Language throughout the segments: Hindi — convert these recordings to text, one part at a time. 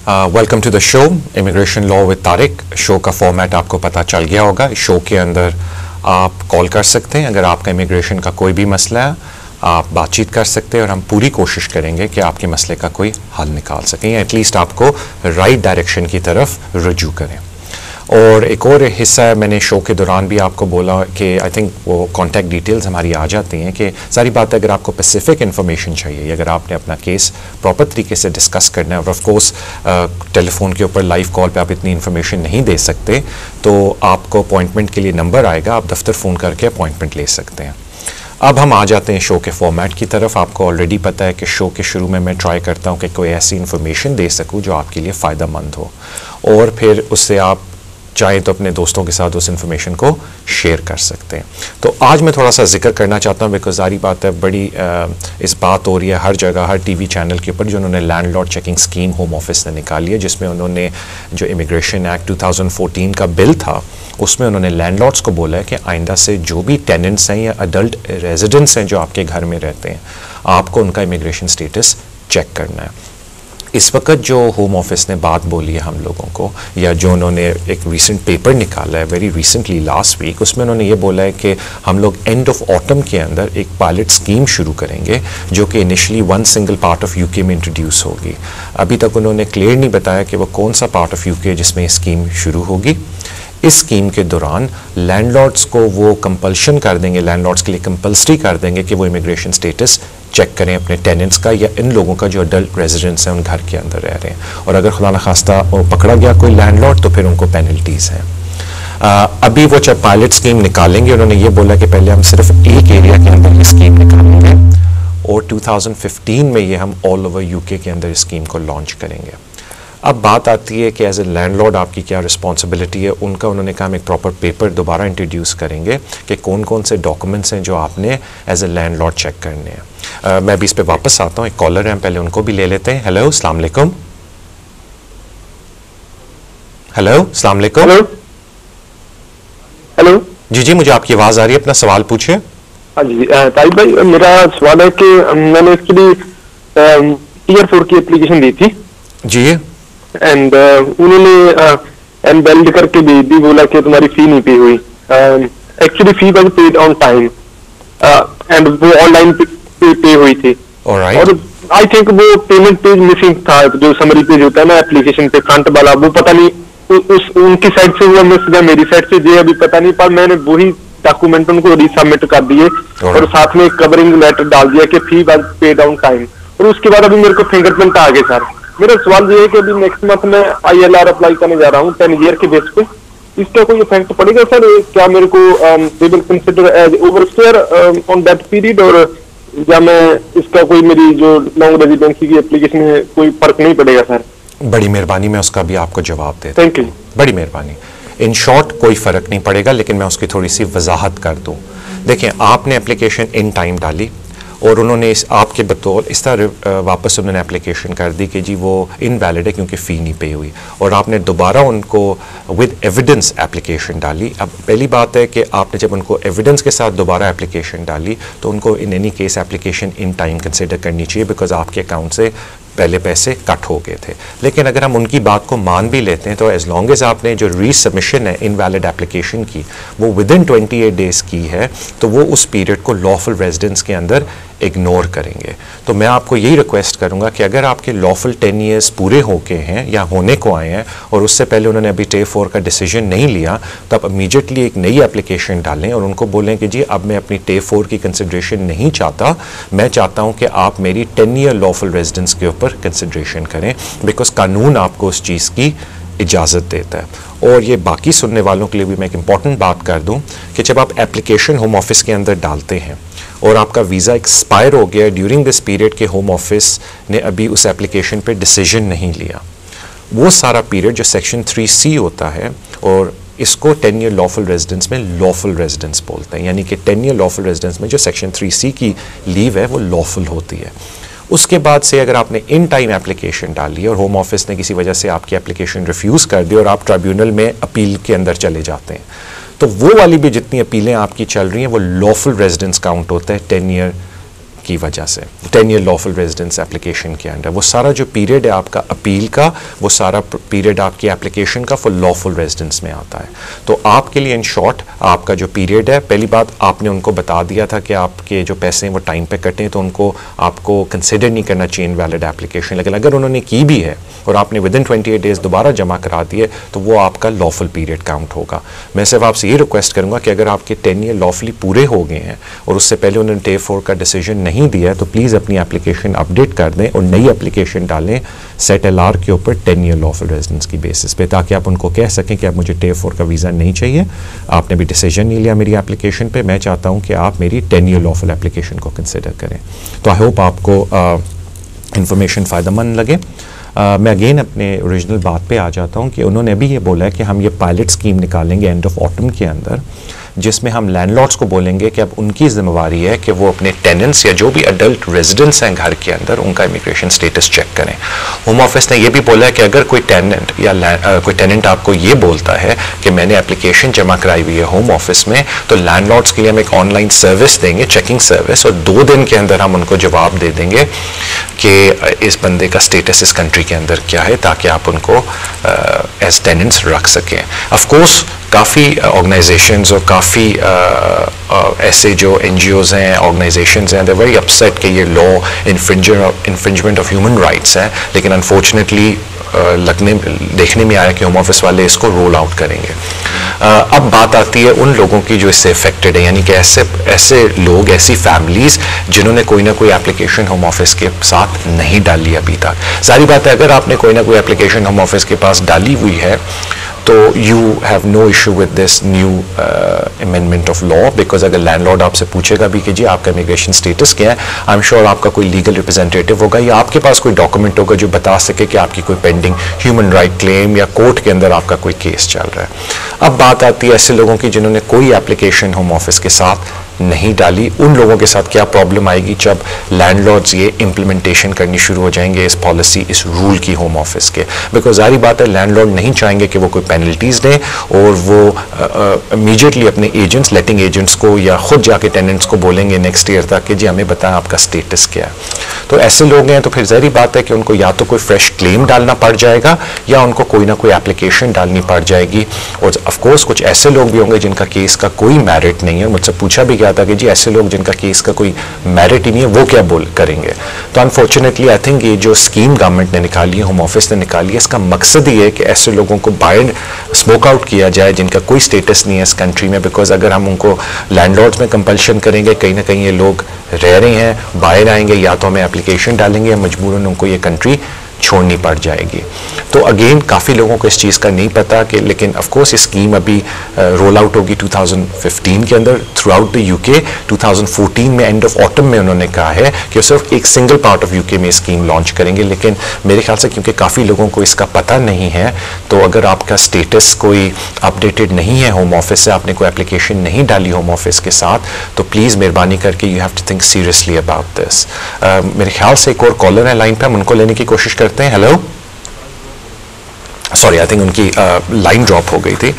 Welcome to the show immigration law with Tariq. Show का फॉर्मेट आपको पता चल गया होगा। शो के अंदर आप कॉल कर सकते हैं अगर आपका इमिग्रेशन का कोई भी मसला है, आप बातचीत कर सकते हैं और हम पूरी कोशिश करेंगे कि आपके मसले का कोई हल निकाल सकें या एटलीस्ट आपको राइट डायरेक्शन की तरफ रुजू करें। और एक और हिस्सा है, मैंने शो के दौरान भी आपको बोला कि आई थिंक वो कॉन्टैक्ट डिटेल्स हमारी आ जाती हैं कि सारी बात है अगर आपको स्पेसिफिक इन्फॉर्मेशन चाहिए, अगर आपने अपना केस प्रॉपर तरीके से डिस्कस करना है और ऑफ कोर्स टेलीफोन के ऊपर लाइव कॉल पे आप इतनी इन्फॉर्मेशन नहीं दे सकते, तो आपको अपॉइंटमेंट के लिए नंबर आएगा, आप दफ्तर फ़ोन करके अपॉइंटमेंट ले सकते हैं। अब हम आ जाते हैं शो के फॉर्मेट की तरफ। आपको ऑलरेडी पता है कि शो के शुरू में मैं ट्राई करता हूँ कि कोई ऐसी इन्फॉर्मेशन दे सकूँ जो आपके लिए फ़ायदा मंद हो और फिर उससे आप चाहें तो अपने दोस्तों के साथ उस इन्फॉर्मेशन को शेयर कर सकते हैं। तो आज मैं थोड़ा सा जिक्र करना चाहता हूँ बिकॉज सारी बात है बड़ी इस बात हो रही है हर जगह, हर टीवी चैनल के ऊपर, जो उन्होंने landlord checking scheme home office ने निकाली है, जिसमें उन्होंने जो इमिग्रेशन एक्ट 2014 का बिल था उसमें उन्होंने लैंडलॉर्ड्स को बोला है कि आइंदा से जो भी टेनेंट्स हैं या अडल्ट रेजिडेंट्स हैं जो आपके घर में रहते हैं, आपको उनका इमिग्रेशन स्टेटस चेक करना है। इस वक्त जो होम ऑफिस ने बात बोली है हम लोगों को, या जो उन्होंने एक रीसेंट पेपर निकाला है वेरी रिसेंटली लास्ट वीक, उसमें उन्होंने ये बोला है कि हम लोग एंड ऑफ ऑटम के अंदर एक पायलट स्कीम शुरू करेंगे जो कि initially one single part of UK में इंट्रोड्यूस होगी। अभी तक उन्होंने क्लियर नहीं बताया कि वो कौन सा पार्ट ऑफ यूके जिसमें ये स्कीम शुरू होगी। इस स्कीम के दौरान लैंडलॉर्ड्स को वो कंपल्शन कर देंगे, लैंडलॉर्ड्स के लिए कंपल्सरी कर देंगे कि वो इमिग्रेशन स्टेटस चेक करें अपने टेनेंट्स का या इन लोगों का जो अडल्ट रेजिडेंट्स हैं उन घर के अंदर रह रहे हैं। और अगर खुदा न खास्ता पकड़ा गया कोई लैंडलॉर्ड तो फिर उनको पेनल्टीज़ हैं। अभी वो जब पायलट स्कीम निकालेंगे, उन्होंने ये बोला कि पहले हम सिर्फ एक एरिया के अंदर ये स्कीम निकालेंगे और 2015 में ये हम ऑल ओवर यूके के अंदर इस स्कीम को लॉन्च करेंगे। अब बात आती है कि एज ए लैंडलॉर्ड आपकी क्या रिस्पॉन्सिबिलिटी है। उनका उन्होंने कहा हम एक प्रॉपर पेपर दोबारा इंट्रोड्यूस करेंगे कि कौन कौन से डॉक्यूमेंट्स हैं जो आपने एज ए लैंडलॉर्ड चेक करने हैं। मैं भी इस पे वापस आता हूँ। एक कॉलर है, हम पहले उनको भी ले लेते हैं। हेलो, अस्सलाम वालेकुम। हेलो, अस्सलाम वालेकुम। हेलो जी जी, मुझे आपकी आवाज़ आ रही है, अपना सवाल पूछिए। हाँ जी तारिक भाई, मेरा सवाल है कि मैंने इसके लिए टीयर 4 की एप्लीकेशन दी थी जी, एंड उन्होंने एनवेल्ड करके भी बोला कि तुम्हारी फी नहीं पे हुई। Actually fee was paid on time and वो ऑनलाइन पे हुई थी। ऑलराइट। और आई थिंक वो पेमेंट पेज मिसिंग था, जो समरी पेज होता है ना एप्लीकेशन पे फ्रंट वाला, वो पता नहीं उस उनकी साइड से हुआ मिस या मेरी साइड से जो अभी पता नहीं, पर मैंने वही डॉक्यूमेंट उनको रीसबमिट कर दिए और साथ में कवरिंग लेटर डाल दिया कि फी वाज पेड ऑन टाइम। और उसके बाद अभी मेरे को फिंगरप्रिंट आ गए सर। मेरा सवाल ये है कि अभी नेक्स्ट मंथ में ILR अप्लाई करने जा रहा हूँ 10 ईयर के बेस पे, इसका कोई इफेक्ट पड़ेगा सर? क्या मेरे को they will consider as overstayer on that period, और या मैं इसका कोई मेरी जो लॉन्ग रेजिडेंसी की एप्लीकेशन में कोई फर्क नहीं पड़ेगा सर? बड़ी मेहरबानी, मैं उसका भी आपको जवाब देता हूं। थैंक यू, बड़ी मेहरबानी। इन शॉर्ट कोई फ़र्क नहीं पड़ेगा, लेकिन मैं उसकी थोड़ी सी वजाहत कर दूं। देखें, आपने एप्लीकेशन इन टाइम डाली और उन्होंने इस आपके बतौर इस तरह वापस उन्होंने एप्लीकेशन कर दी कि जी वो इनवैलिड है क्योंकि फ़ी नहीं पे हुई, और आपने दोबारा उनको विद एविडेंस एप्लीकेशन डाली। अब पहली बात है कि आपने जब उनको एविडेंस के साथ दोबारा एप्लीकेशन डाली तो उनको in any case application in time consider करनी चाहिए बिकॉज आपके अकाउंट से पहले पैसे कट हो गए थे। लेकिन अगर हम उनकी बात को मान भी लेते हैं तो एज लॉन्ग एज आपने जो रीसबमिशन है इनवैलिड एप्लीकेशन की वो विद इन 28 डेज़ की है, तो वो उस पीरियड को लॉफुल रेजिडेंस के अंदर इग्नोर करेंगे। तो मैं आपको यही रिक्वेस्ट करूंगा कि अगर आपके लॉफुल 10 ईयर्स पूरे होके हैं या होने को आए हैं और उससे पहले उन्होंने अभी टे 4 का डिसीजन नहीं लिया, तो आप इमीडिएटली एक नई एप्लीकेशन डालें और उनको बोलें कि जी अब मैं अपनी टे 4 की कंसिड्रेशन नहीं चाहता, मैं चाहता हूं कि आप मेरी 10 ईयर लॉफुल रेजिडेंस के ऊपर कंसिड्रेशन करें, बिकॉज कानून आपको उस चीज़ की इजाज़त देता है। और ये बाकी सुनने वालों के लिए भी मैं एक इम्पॉर्टेंट बात कर दूं कि जब आप एप्लीकेशन होम ऑफिस के अंदर डालते हैं और आपका वीज़ा एक्सपायर हो गया ड्यूरिंग दिस पीरियड के होम ऑफिस ने अभी उस एप्लीकेशन पे डिसीजन नहीं लिया, वो सारा पीरियड जो सेक्शन 3C होता है, और इसको 10 ईयर लॉफुल रेजिडेंस में लॉफुल रेजिडेंस बोलते हैं, यानी कि 10 ईयर लॉफुल रेजिडेंस में जो सेक्शन 3C की लीव है वो लॉफुल होती है। उसके बाद से अगर आपने इन टाइम एप्लीकेशन डाली और होम ऑफिस ने किसी वजह से आपकी एप्लीकेशन रिफ्यूज़ कर दी और आप ट्राइब्यूनल में अपील के अंदर चले जाते हैं, तो वो वाली भी जितनी अपीलें आपकी चल रही हैं वो लॉफुल रेजिडेंस काउंट होता है 10 ईयर की वजह से 10 ईयर लॉफुल रेजिडेंस एप्लीकेशन के अंडर। वो सारा जो पीरियड है आपका अपील का, वो सारा पीरियड आपकी एप्लीकेशन का फॉर लॉफुल रेजिडेंस में आता है। तो आपके लिए इन शॉर्ट आपका जो पीरियड है, पहली बात आपने उनको बता दिया था कि आपके जो पैसे हैं वो टाइम पे कटें, तो उनको आपको कंसिडर नहीं करना चाहिए इनवैलिड एप्लीकेशन। लेकिन अगर उन्होंने की भी है और आपने विदिन 28 डेज दोबारा जमा करा दिए तो वो आपका लॉफुल पीरियड काउंट होगा। मैं सिर्फ आपसे ये रिक्वेस्ट करूँगा कि अगर आपके 10 ईयर लॉफुली पूरे हो गए हैं और उससे पहले उन्होंने Day 4 का डिसीजन नहीं दिया है, तो प्लीज़ अपनी एप्लीकेशन अपडेट कर दें और नई एप्लीकेशन डालें सेट LR के ऊपर 10 ईयर लॉफुल रेजिडेंस की बेसिस पे, ताकि आप उनको कह सकें कि अब मुझे Day 4 का वीज़ा नहीं चाहिए, आपने भी डिसीजन नहीं लिया मेरी एप्लीकेशन पे, मैं चाहता हूँ कि आप मेरी 10 ईयर लॉफुल एप्लीकेशन को कंसिडर करें। तो आई होप आपको इंफॉर्मेशन फ़ायदेमंद लगे। मैं अगेन अपने ओरिजिनल बात पे आ जाता हूँ कि उन्होंने अभी ये बोला है कि हम ये पायलट स्कीम निकालेंगे एंड ऑफ ऑटम के अंदर, जिसमें हम लैंडलॉर्ड्स को बोलेंगे कि अब उनकी जिम्मेवारी है कि वो अपने टेनेंट्स या जो भी अडल्ट रेजिडेंट्स हैं घर के अंदर उनका इमिग्रेशन स्टेटस चेक करें। होम ऑफिस ने ये भी बोला है कि अगर कोई टेनेंट या कोई टेनेंट आपको ये बोलता है कि मैंने एप्लीकेशन जमा कराई हुई है होम ऑफिस में, तो लैंडलॉर्ड्स के लिए हम एक ऑनलाइन सर्विस देंगे, चेकिंग सर्विस, और 2 दिन के अंदर हम उनको जवाब दे देंगे कि इस बंदे का स्टेटस इस कंट्री के अंदर क्या है, ताकि आप उनको एज टेनेंट्स रख सकें। ऑफकोर्स काफ़ी ऑर्गेनाइजेशंस और काफ़ी ऐसे जो NGOs हैं, ऑर्गेनाइजेशंस हैं, दे वेरी अपसेट कि ये law infringement of human rights है, लेकिन अनफॉर्चुनेटली देखने में आया कि होम ऑफिस वाले इसको रोल आउट करेंगे। अब बात आती है उन लोगों की जो इससे अफेक्टेड है, यानी कि ऐसे लोग, ऐसी फैमिलीज जिन्होंने कोई ना कोई एप्लीकेशन होम ऑफिस के साथ नहीं डाली अभी तक। सारी बात है, अगर आपने कोई ना कोई एप्लीकेशन होम ऑफिस के पास डाली हुई है तो you have no issue with this new amendment of law, because अगर लैंडलॉर्ड आपसे पूछेगा भी कि जी आपका इमिग्रेशन स्टेटस क्या है, आई एम श्योर आपका कोई लीगल रिप्रेजेंटेटिव होगा या आपके पास कोई डॉक्यूमेंट होगा जो बता सके कि आपकी कोई पेंडिंग ह्यूमन राइट क्लेम या कोर्ट के अंदर आपका कोई केस चल रहा है। अब बात आती है ऐसे लोगों की जिन्होंने कोई एप्लीकेशन होम ऑफिस के साथ नहीं डाली। उन लोगों के साथ क्या प्रॉब्लम आएगी जब लैंडलॉर्ड्स ये इम्प्लीमेंटेशन करनी शुरू हो जाएंगे इस पॉलिसी, इस रूल की होम ऑफिस के, बिकॉज जारी बात है लैंडलॉर्ड नहीं चाहेंगे कि वो कोई पेनल्टीज दें और वो इमीडिएटली अपने एजेंट्स, लेटिंग एजेंट्स को या खुद जाके टेनेंट्स को बोलेंगे नेक्स्ट ईयर तक कि जी हमें बताएं आपका स्टेटस क्या है। तो ऐसे लोग हैं तो फिर जारी बात है कि उनको या तो कोई फ्रेश क्लेम डालना पड़ जाएगा या उनको कोई ना कोई एप्लीकेशन डालनी पड़ जाएगी। और ऑफकोर्स कुछ ऐसे लोग भी होंगे जिनका केस का कोई मेरिट नहीं है। मुझसे पूछा भी था कि जी ऐसे लोग जिनका केस का कोई मेरिट ही नहीं है वो क्या बोल करेंगे। तो अनफॉर्चुनेटली आई थिंक ये जो स्कीम गवर्नमेंट ने निकाली है, होम ऑफिस ने निकाली है, इसका मकसद ही है कि ऐसे लोगों को बाहर स्मोक आउट किया जाए जिनका कोई स्टेटस नहीं है इस कंट्री में। बिकॉज अगर हम उनको लैंडलॉर्ड्स में कंपल्शन करेंगे, कहीं ना कहीं ये लोग रह रहे हैं, बाहर आएंगे, या तो हमें एप्लीकेशन डालेंगे या मजबूरन उनको ये कंट्री छोड़नी पड़ जाएगी। तो अगेन काफ़ी लोगों को इस चीज़ का नहीं पता कि, लेकिन ऑफ कोर्स ये स्कीम अभी रोल आउट होगी 2015 के अंदर थ्रू आउट द यूके। 2014 में एंड ऑफ ऑटम में उन्होंने कहा है कि सिर्फ एक सिंगल पार्ट ऑफ यूके में स्कीम लॉन्च करेंगे। लेकिन मेरे ख्याल से क्योंकि काफ़ी लोगों को इसका पता नहीं है, तो अगर आपका स्टेटस कोई अपडेटेड नहीं है होम ऑफिस से, आपने कोई एप्लीकेशन नहीं डाली होम ऑफिस के साथ, तो प्लीज़ मेहरबानी करके you have to think seriously about this. मेरे ख्याल से एक और कॉलर है लाइन पर, हम उनको लेने की कोशिश करते हैं। हेलो, सॉरी आई थिंक उनकी लाइन ड्रॉप हो गई थी।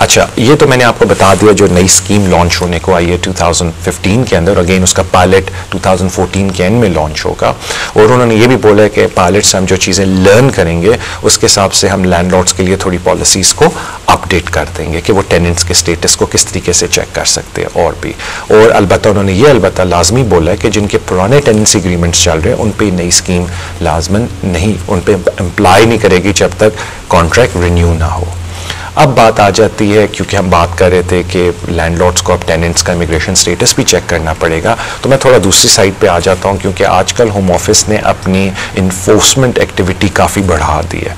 अच्छा, ये तो मैंने आपको बता दिया जो नई स्कीम लॉन्च होने को आई है 2015 के अंदर। अगेन उसका पायलट 2014 के एंड में लॉन्च होगा। और उन्होंने ये भी बोला है कि पायलट से हम जो चीज़ें लर्न करेंगे उसके हिसाब से हम लैंडलॉर्ड्स के लिए थोड़ी पॉलिसीज़ को अपडेट कर देंगे कि वो टेनेंट्स के स्टेटस को किस तरीके से चेक कर सकते हैं। और भी, और अलबत्ता उन्होंने ये अलबत्ता लाजमी बोला है कि जिनके पुराने टेनेंसी एग्रीमेंट्स चल रहे हैं उन पर नई स्कीम लाजमन नहीं, उन पर अप्लाई नहीं करेगी जब तक कॉन्ट्रैक्ट रिन्यू ना हो। अब बात आ जाती है, क्योंकि हम बात कर रहे थे कि लैंडलॉर्ड्स को अब टेनेंट्स का इमिग्रेशन स्टेटस भी चेक करना पड़ेगा, तो मैं थोड़ा दूसरी साइड पे आ जाता हूँ, क्योंकि आजकल होम ऑफिस ने अपनी इन्फोर्समेंट एक्टिविटी काफ़ी बढ़ा दी है।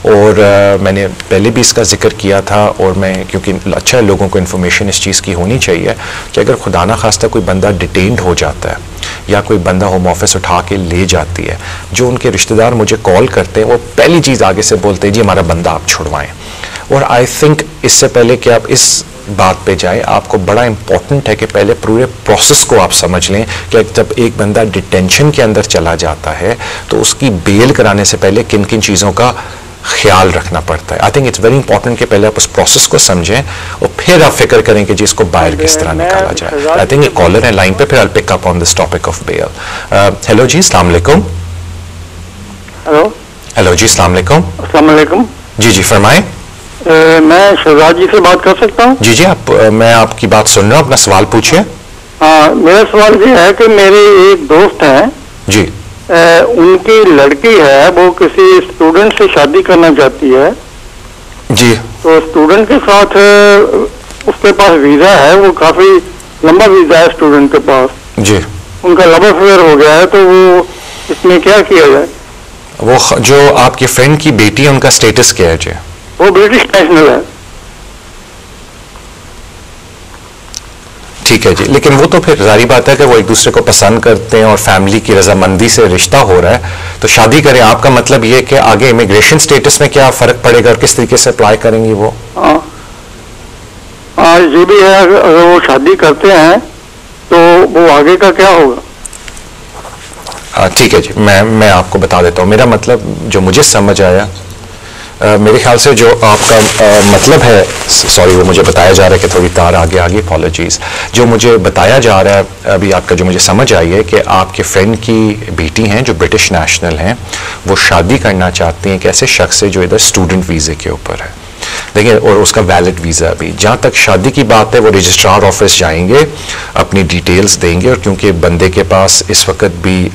और मैंने पहले भी इसका जिक्र किया था, और मैं क्योंकि अच्छा है लोगों को इन्फॉर्मेशन इस चीज़ की होनी चाहिए कि अगर खुदा ना खास्ता कोई बंदा डिटेन्ड हो जाता है या कोई बंदा होम ऑफिस उठा के ले जाती है, जो उनके रिश्तेदार मुझे कॉल करते हैं वो पहली चीज़ आगे से बोलते हैं जी हमारा बंदा आप छुड़वाएं। और आई थिंक इससे पहले कि आप इस बात पे जाए, आपको बड़ा इंपॉर्टेंट है कि पहले पूरे प्रोसेस को आप समझ लें कि जब एक बंदा डिटेंशन के अंदर चला जाता है तो उसकी बेल कराने से पहले किन किन चीज़ों का ध्यान रखना है। और आई थिंक इससे पहले कि आप इस बात पे जाए, आपको बड़ा इंपॉर्टेंट है कि पहले पूरे प्रोसेस को आप समझ लें कि जब एक बंदा डिटेंशन के अंदर चला जाता है तो उसकी बेल कराने से पहले किन किन चीज़ों का ख्याल रखना पड़ता है। I think it's very important कि पहले आप उस प्रोसेस को समझें और फिर आप फिक्र करें कि जी इसको बाहर किस तरह निकाला जाए। आई थिंक ये कॉलर है लाइन पे, फिर I pick up on this topic of bail. Hello जी, अस्सलाम वालेकुम। हेलो जी, अस्सलाम वालेकुम। अस्सलाम वालेकुम। जी जी फरमाएं। मैं शहजाद जी से बात कर सकता हूँ? जी जी, मैं आपकी बात सुन रहा हूँ, अपना सवाल पूछिए। हाँ, मेरा सवाल ये है कि मेरे एक दोस्त हैं जी। उनकी लड़की है, वो किसी स्टूडेंट से शादी करना चाहती है जी। तो स्टूडेंट के साथ उसके पास वीजा है, वो काफी लंबा वीजा है स्टूडेंट के पास जी। उनका लव अफेयर हो गया है, तो वो इसमें क्या किया जाए? वो जो आपके फ्रेंड की बेटी है उनका स्टेटस क्या है जी? वो ब्रिटिश नेशनल है। ठीक है जी, लेकिन वो तो फिर जारी बात है कि वो एक दूसरे को पसंद करते हैं और फैमिली की रजामंदी से रिश्ता हो रहा है तो शादी करें। आपका मतलब ये है कि आगे इमिग्रेशन स्टेटस में क्या फर्क पड़ेगा और किस तरीके से अप्लाई करेंगी वो? हाँ, ये भी है, अगर वो शादी करते हैं तो वो आगे का क्या होगा? ठीक है जी, मैं आपको बता देता हूँ। मेरा मतलब जो मुझे समझ आया, मेरे ख्याल से जो आपका मतलब है, सॉरी वो मुझे बताया जा रहा है कि थोड़ी तार आगे अपॉलॉजीज, जो मुझे बताया जा रहा है अभी आपका जो मुझे समझ आई है कि आपके फ्रेंड की बेटी हैं जो ब्रिटिश नेशनल हैं, वो शादी करना चाहती हैं एक ऐसे शख्स से जो इधर स्टूडेंट वीज़े के ऊपर है, देखिए, और उसका वैलिड वीज़ा भी। जहाँ तक शादी की बात है वो रजिस्ट्रार ऑफिस जाएंगे, अपनी डिटेल्स देंगे, और क्योंकि बंदे के पास इस वक्त भी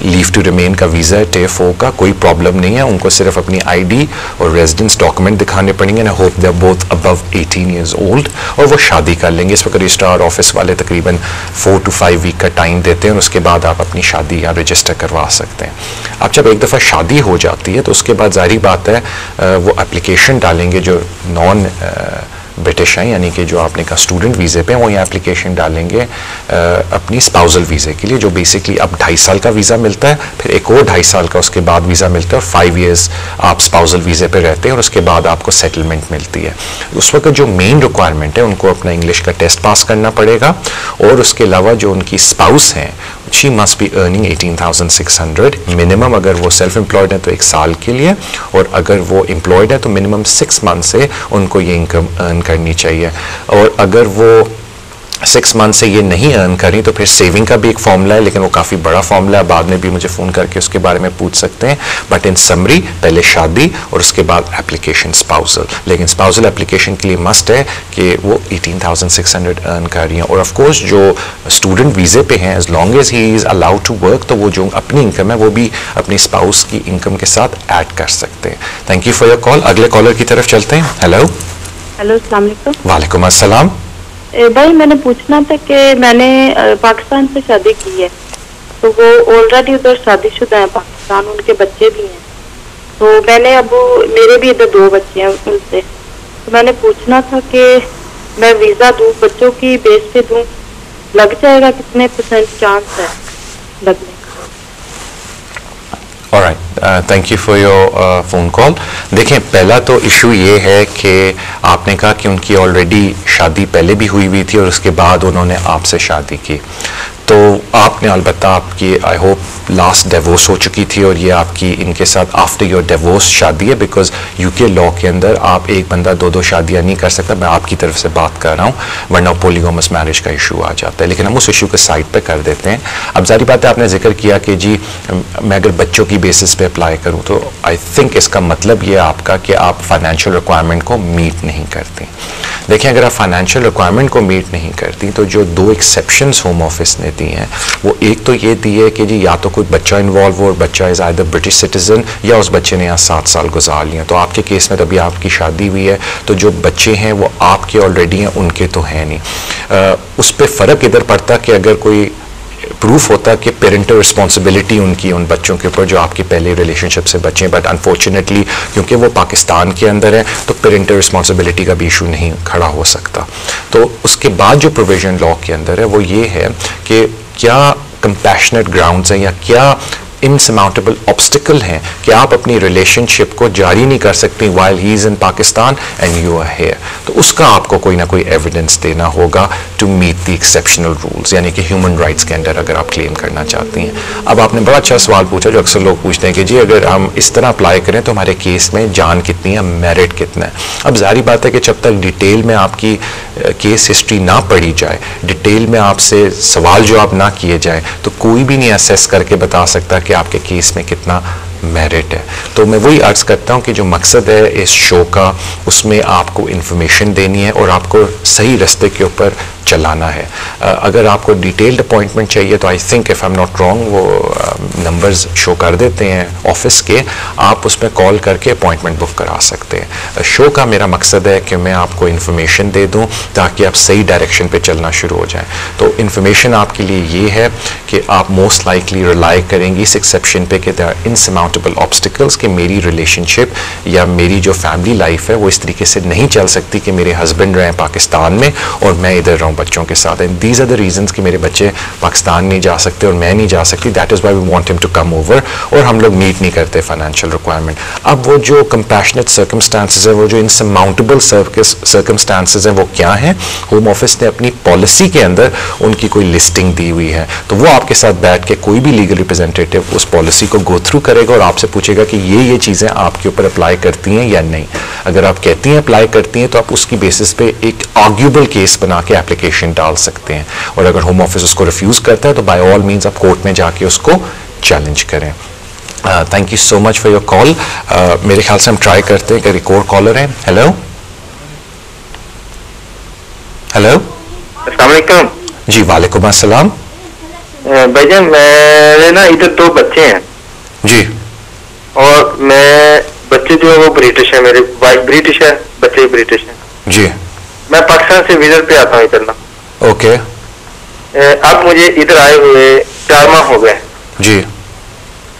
लीव टू रिमेन का वीज़ा है, TFO का, कोई प्रॉब्लम नहीं है, उनको सिर्फ अपनी ID और रेजिडेंस डॉक्यूमेंट दिखाने पड़ेंगे। I hope they are both above 18 years old, और वो शादी कर लेंगे। इस वक्त रजिस्ट्रार ऑफिस वाले तकरीबन 4 to 5 वीक का टाइम देते हैं और उसके बाद आप अपनी शादी यहाँ रजिस्टर करवा सकते हैं। अब जब एक दफ़ा शादी हो जाती है तो उसके बाद जाहिर बात है वो एप्लीकेशन डालेंगे, जो नॉन ब्रिटिश हैं यानी कि जो आपने कहा स्टूडेंट वीज़े पे, वो यहाँ एप्लीकेशन डालेंगे अपनी स्पाउसल वीज़े के लिए, जो बेसिकली अब 2.5 साल का वीज़ा मिलता है, फिर एक और 2.5 साल का उसके बाद वीज़ा मिलता है, और 5 ईयर्स आप स्पाउसल वीज़े पे रहते हैं और उसके बाद आपको सेटलमेंट मिलती है। उस वक्त जो मेन रिक्वायरमेंट है, उनको अपना इंग्लिश का टेस्ट पास करना पड़ेगा, और उसके अलावा जो उनकी स्पाउस हैं she must be earning 18,600 minimum. अगर वो सेल्फ एम्प्लॉयड है तो 1 साल के लिए, और अगर वो एम्प्लॉयड है तो मिनिमम 6 मंथ से उनको ये इनकम अर्न करनी चाहिए। और अगर वो 6 मंथ से ये नहीं अर्न करी तो फिर सेविंग का भी एक फॉर्मूला है, लेकिन वो काफ़ी बड़ा फॉर्मूला है, बाद में भी मुझे फ़ोन करके उसके बारे में पूछ सकते हैं। बट इन समरी, पहले शादी और उसके बाद एप्लीकेशन स्पाउसल, लेकिन स्पाउसल एप्लीकेशन के लिए मस्ट है कि वो 18,600 अर्न कर रही हैं। और ऑफ कोर्स जो स्टूडेंट वीज़े पे हैं, as long as he is allowed to work, तो वो जो अपनी इनकम है वो भी अपनी स्पाउस की इनकम के साथ ऐड कर सकते हैं। Thank you for your call. अगले कॉलर की तरफ चलते हैं। हेलो। हेलो, अस्सलाम वालेकुम। वालेकुम अस्सलाम। भाई, मैंने पूछना था कि मैंने पाकिस्तान से शादी की है, तो वो ऑलरेडी उधर शादीशुदा है पाकिस्तान, उनके बच्चे भी हैं, तो मैंने अब मेरे भी इधर 2 बच्चे हैं उनसे, तो मैंने पूछना था कि मैं वीज़ा दूँ, बच्चों की बेस पे दूँ, लग जाएगा? कितने % चांस है लगने? Alright, thank you for your phone call. देखें, पहला तो इशू ये है कि आपने कहा कि उनकी ऑलरेडी शादी पहले भी हुई थी और उसके बाद उन्होंने आपसे शादी की, तो आपने अलबत्ता आपकी आई होप लास्ट डिवोर्स हो चुकी थी और ये आपकी इनके साथ आफ्टर योर डिवोर्स शादी है, बिकॉज यूके लॉ के अंदर आप एक बंदा 2 शादियां नहीं कर सकता। मैं आपकी तरफ से बात कर रहा हूँ, वरना पोलीगैमस मैरिज का इशू आ जाता है, लेकिन हम उस इशू को साइड पे कर देते हैं। अब जारी बात है, आपने जिक्र किया कि जी मैं अगर बच्चों की बेसिस पे अप्लाई करूँ, तो आई थिंक इसका मतलब ये आपका कि आप फाइनेंशियल रिक्वायरमेंट को मीट नहीं करती। देखिए, अगर आप फाइनेंशियल रिक्वायरमेंट को मीट नहीं करती तो जो 2 एक्सेप्शंस होम ऑफिस ने दी हैं, वो एक तो ये दी है कि जी या तो कोई बच्चा इन्वॉल्व हो और बच्चा इज़ आइदर ब्रिटिश सिटीजन या उस बच्चे ने यहाँ 7 साल गुजार लिए। तो आपके केस में तो अभी आपकी शादी हुई है, तो जो बच्चे हैं वो आपके ऑलरेडी हैं, उनके तो हैं नहीं। उस पर फ़र्क इधर पड़ता कि अगर कोई प्रूफ होता कि पेरेंटल रिस्पॉन्सिबिलिटी उनकी उन बच्चों के ऊपर जो आपके पहले रिलेशनशिप से बच्चे हैं, बट अनफॉर्चुनेटली क्योंकि वो पाकिस्तान के अंदर है तो पेरेंटल रिस्पॉन्सिबिलिटी का भी इशू नहीं खड़ा हो सकता। तो उसके बाद जो प्रोविजन लॉ के अंदर है वो ये है कि क्या कंपैशनेट ग्राउंड्स हैं या क्या इनसमाउंटेबल ऑब्स्टिकल हैं कि आप अपनी रिलेशनशिप को जारी नहीं कर सकती while he is in Pakistan and you are here, तो उसका आपको कोई ना कोई एविडेंस देना होगा to meet the exceptional rules, यानी कि ह्यूमन राइट्स के अंडर अगर आप क्लेम करना चाहती हैं। अब आपने बड़ा अच्छा सवाल पूछा जो अक्सर लोग पूछते हैं कि जी अगर हम इस तरह अप्लाई करें तो हमारे केस में जान कितनी है, मेरिट कितना है। अब जारी बात है कि जब तक डिटेल में आपकी केस हिस्ट्री ना पढ़ी जाए, डिटेल में आपसे सवाल जवाब ना किए जाए, तो कोई भी नहीं असेस करके बता सकता कि आपके केस में कितना मेरिट है। तो मैं वही अर्ज करता हूँ कि जो मकसद है इस शो का, उसमें आपको इन्फॉर्मेशन देनी है और आपको सही रास्ते के ऊपर चलाना है। अगर आपको डिटेल्ड अपॉइंटमेंट चाहिए तो I think if I am not wrong वो नंबर्स शो कर देते हैं ऑफिस के, आप उसमें कॉल करके अपॉइंटमेंट बुक करा सकते हैं। शो का मेरा मकसद है कि मैं आपको इन्फॉर्मेशन दे दूं ताकि आप सही डायरेक्शन पे चलना शुरू हो जाएं। तो इन्फॉर्मेशन आपके लिए ये है कि आप मोस्ट लाइकली रिलाई करेंगी इस एक्सेप्शन पे कि देयर आर इनसमाउंटेबल ऑब्स्टिकल्स, कि मेरी रिलेशनशिप या मेरी जो फैमिली लाइफ है वो इस तरीके से नहीं चल सकती कि मेरे हस्बैंड रहें पाकिस्तान में और मैं इधर रहूँ बच्चों के साथ। And these are the reasons कि मेरे बच्चे पाकिस्तान नहीं जा सकते और मैं नहीं जा सकती, that is why we want him to come over, और हम लोग मीट नहीं करते फाइनेंशियल रिक्वायरमेंट। अब वो जो कंपैशनेट सर्कमस्टांसेस है, वो जो इनसमाउंटेबल सर्कमस्टांसेस हैं, वो क्या हैं? होम ऑफिस ने अपनी पॉलिसी के अंदर उनकी कोई लिस्टिंग दी हुई है, तो वो आपके साथ बैठ के कोई भी लीगल रिप्रेजेंटेटिव उस पॉलिसी को गो थ्रू करेगा और आपसे पूछेगा कि ये चीज़ें आपके ऊपर अप्लाई करती हैं या नहीं। अगर आप कहती हैं अप्लाई करती हैं तो आप उसकी बेसिस पे एक आर्ग्यूबल केस बना के एप्लीकेशन डाल सकते हैं, और अगर होम ऑफिस उसको रिफ्यूज करता है तो बाय ऑल मीन्स आप कोर्ट में जाके उसको चैलेंज करें। Thank you so much for your call. मेरे ख्याल से हम ट्राई करते हैं कि एक और कॉलर है। हेलो हेलो, अस्सलाम वालेकुम। जी वालेकुम अस्सलाम। भाईजान मेरे ना इधर 2 बच्चे हैं जी, और मैं बच्चे जो है वो ब्रिटिश है, मेरी वाइफ ब्रिटिश है, बच्चे ब्रिटिश हैं जी, मैं पाकिस्तान से विजिट पे आता हूँ इधर ना। ओके अब मुझे इधर आए हुए 4 माह हो गए जी,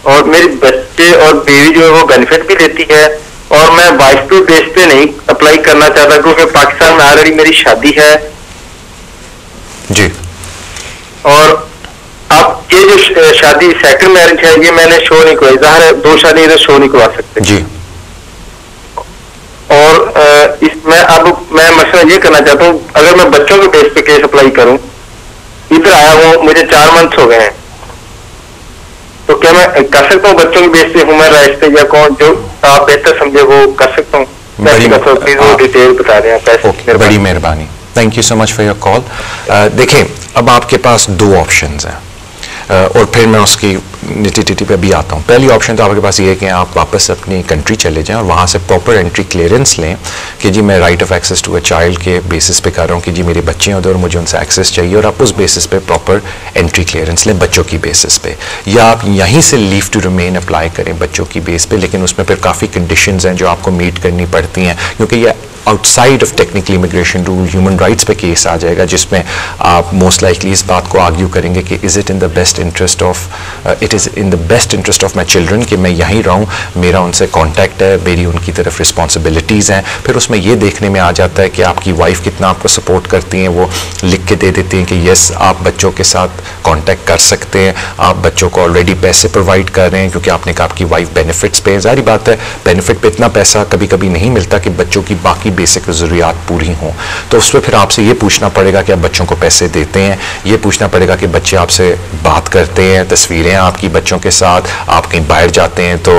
और मेरे बच्चे और बीवी जो है वो बेनिफिट भी लेती है, और मैं वाइफ टू बेस पे नहीं अप्लाई करना चाहता क्योंकि पाकिस्तान में ऑलरेडी मेरी शादी है। जी, और अब ये जो शादी सेकंड मैरिज है ये मैंने शो नहीं करवाई, जाहिर है 2 शादी इधर शो नहीं करवा सकते जी, और इसमें अब मैं मसला ये करना चाहता हूँ, अगर मैं बच्चों के बेस पे केस अप्लाई करूं, इधर आया हूँ मुझे 4 मंथ हो गए हैं, तो क्या मैं कर सकता हूँ बच्चों के बेस पे ह्यूमन राइट्स पे, या कौन जो आप बेहतर समझे वो कर सकता हूँ? प्लीज वो डिटेल बता दें आप। ओके, बड़ी मेहरबानी, thank you so much for your call. देखें, अब आपके पास 2 ऑप्शंस हैं और फिर मैं उसकी निटी पे भी आता हूँ। पहली ऑप्शन तो आपके पास ये है कि आप वापस अपनी कंट्री चले जाएं और वहाँ से प्रॉपर एंट्री क्लियरेंस लें कि जी मैं right of access to a child के बेसिस पे कर रहा हूँ कि जी मेरे बच्चे हैं उधर और मुझे उनसे एक्सेस चाहिए, और आप उस बेसिस पे प्रॉपर एंट्री क्लियरेंस लें बच्चों की बेसिस पे। या आप यहीं से लीव टू रिमेन अप्लाई करें बच्चों की बेस पे, लेकिन उसमें फिर काफ़ी कंडीशंस हैं जो आपको मीट करनी पड़ती हैं, क्योंकि ये outside of technical immigration rule human rights पे केस आ जाएगा, जिसमें आप मोस्ट लाइकली इस बात को आर्ग्यू करेंगे कि is it in the best interest of it is in the best interest of my children कि मैं यहीं रहूँ, मेरा उनसे कॉन्टैक्ट है, मेरी उनकी तरफ रिस्पॉन्सिबिलिटीज़ हैं। फिर उसमें ये देखने में आ जाता है कि आपकी वाइफ कितना आपको सपोर्ट करती हैं, वो लिख के दे देती हैं कि येस आप बच्चों के साथ कॉन्टैक्ट कर सकते हैं, आप बच्चों को ऑलरेडी पैसे प्रोवाइड कर रहे हैं क्योंकि आपने कहा आपकी वाइफ बेनिफिट्स पे है। जारी बात है बेनिफिट पे इतना पैसा कभी कभी नहीं मिलता कि बच्चों की बाकी बेसिक ज़रूरियात पूरी हों, तो उस पर फिर आपसे ये पूछना पड़ेगा कि आप बच्चों को पैसे देते हैं, ये पूछना पड़ेगा कि बच्चे आपसे बात करते हैं, तस्वीरें आपकी बच्चों के साथ, आप कहीं बाहर जाते हैं तो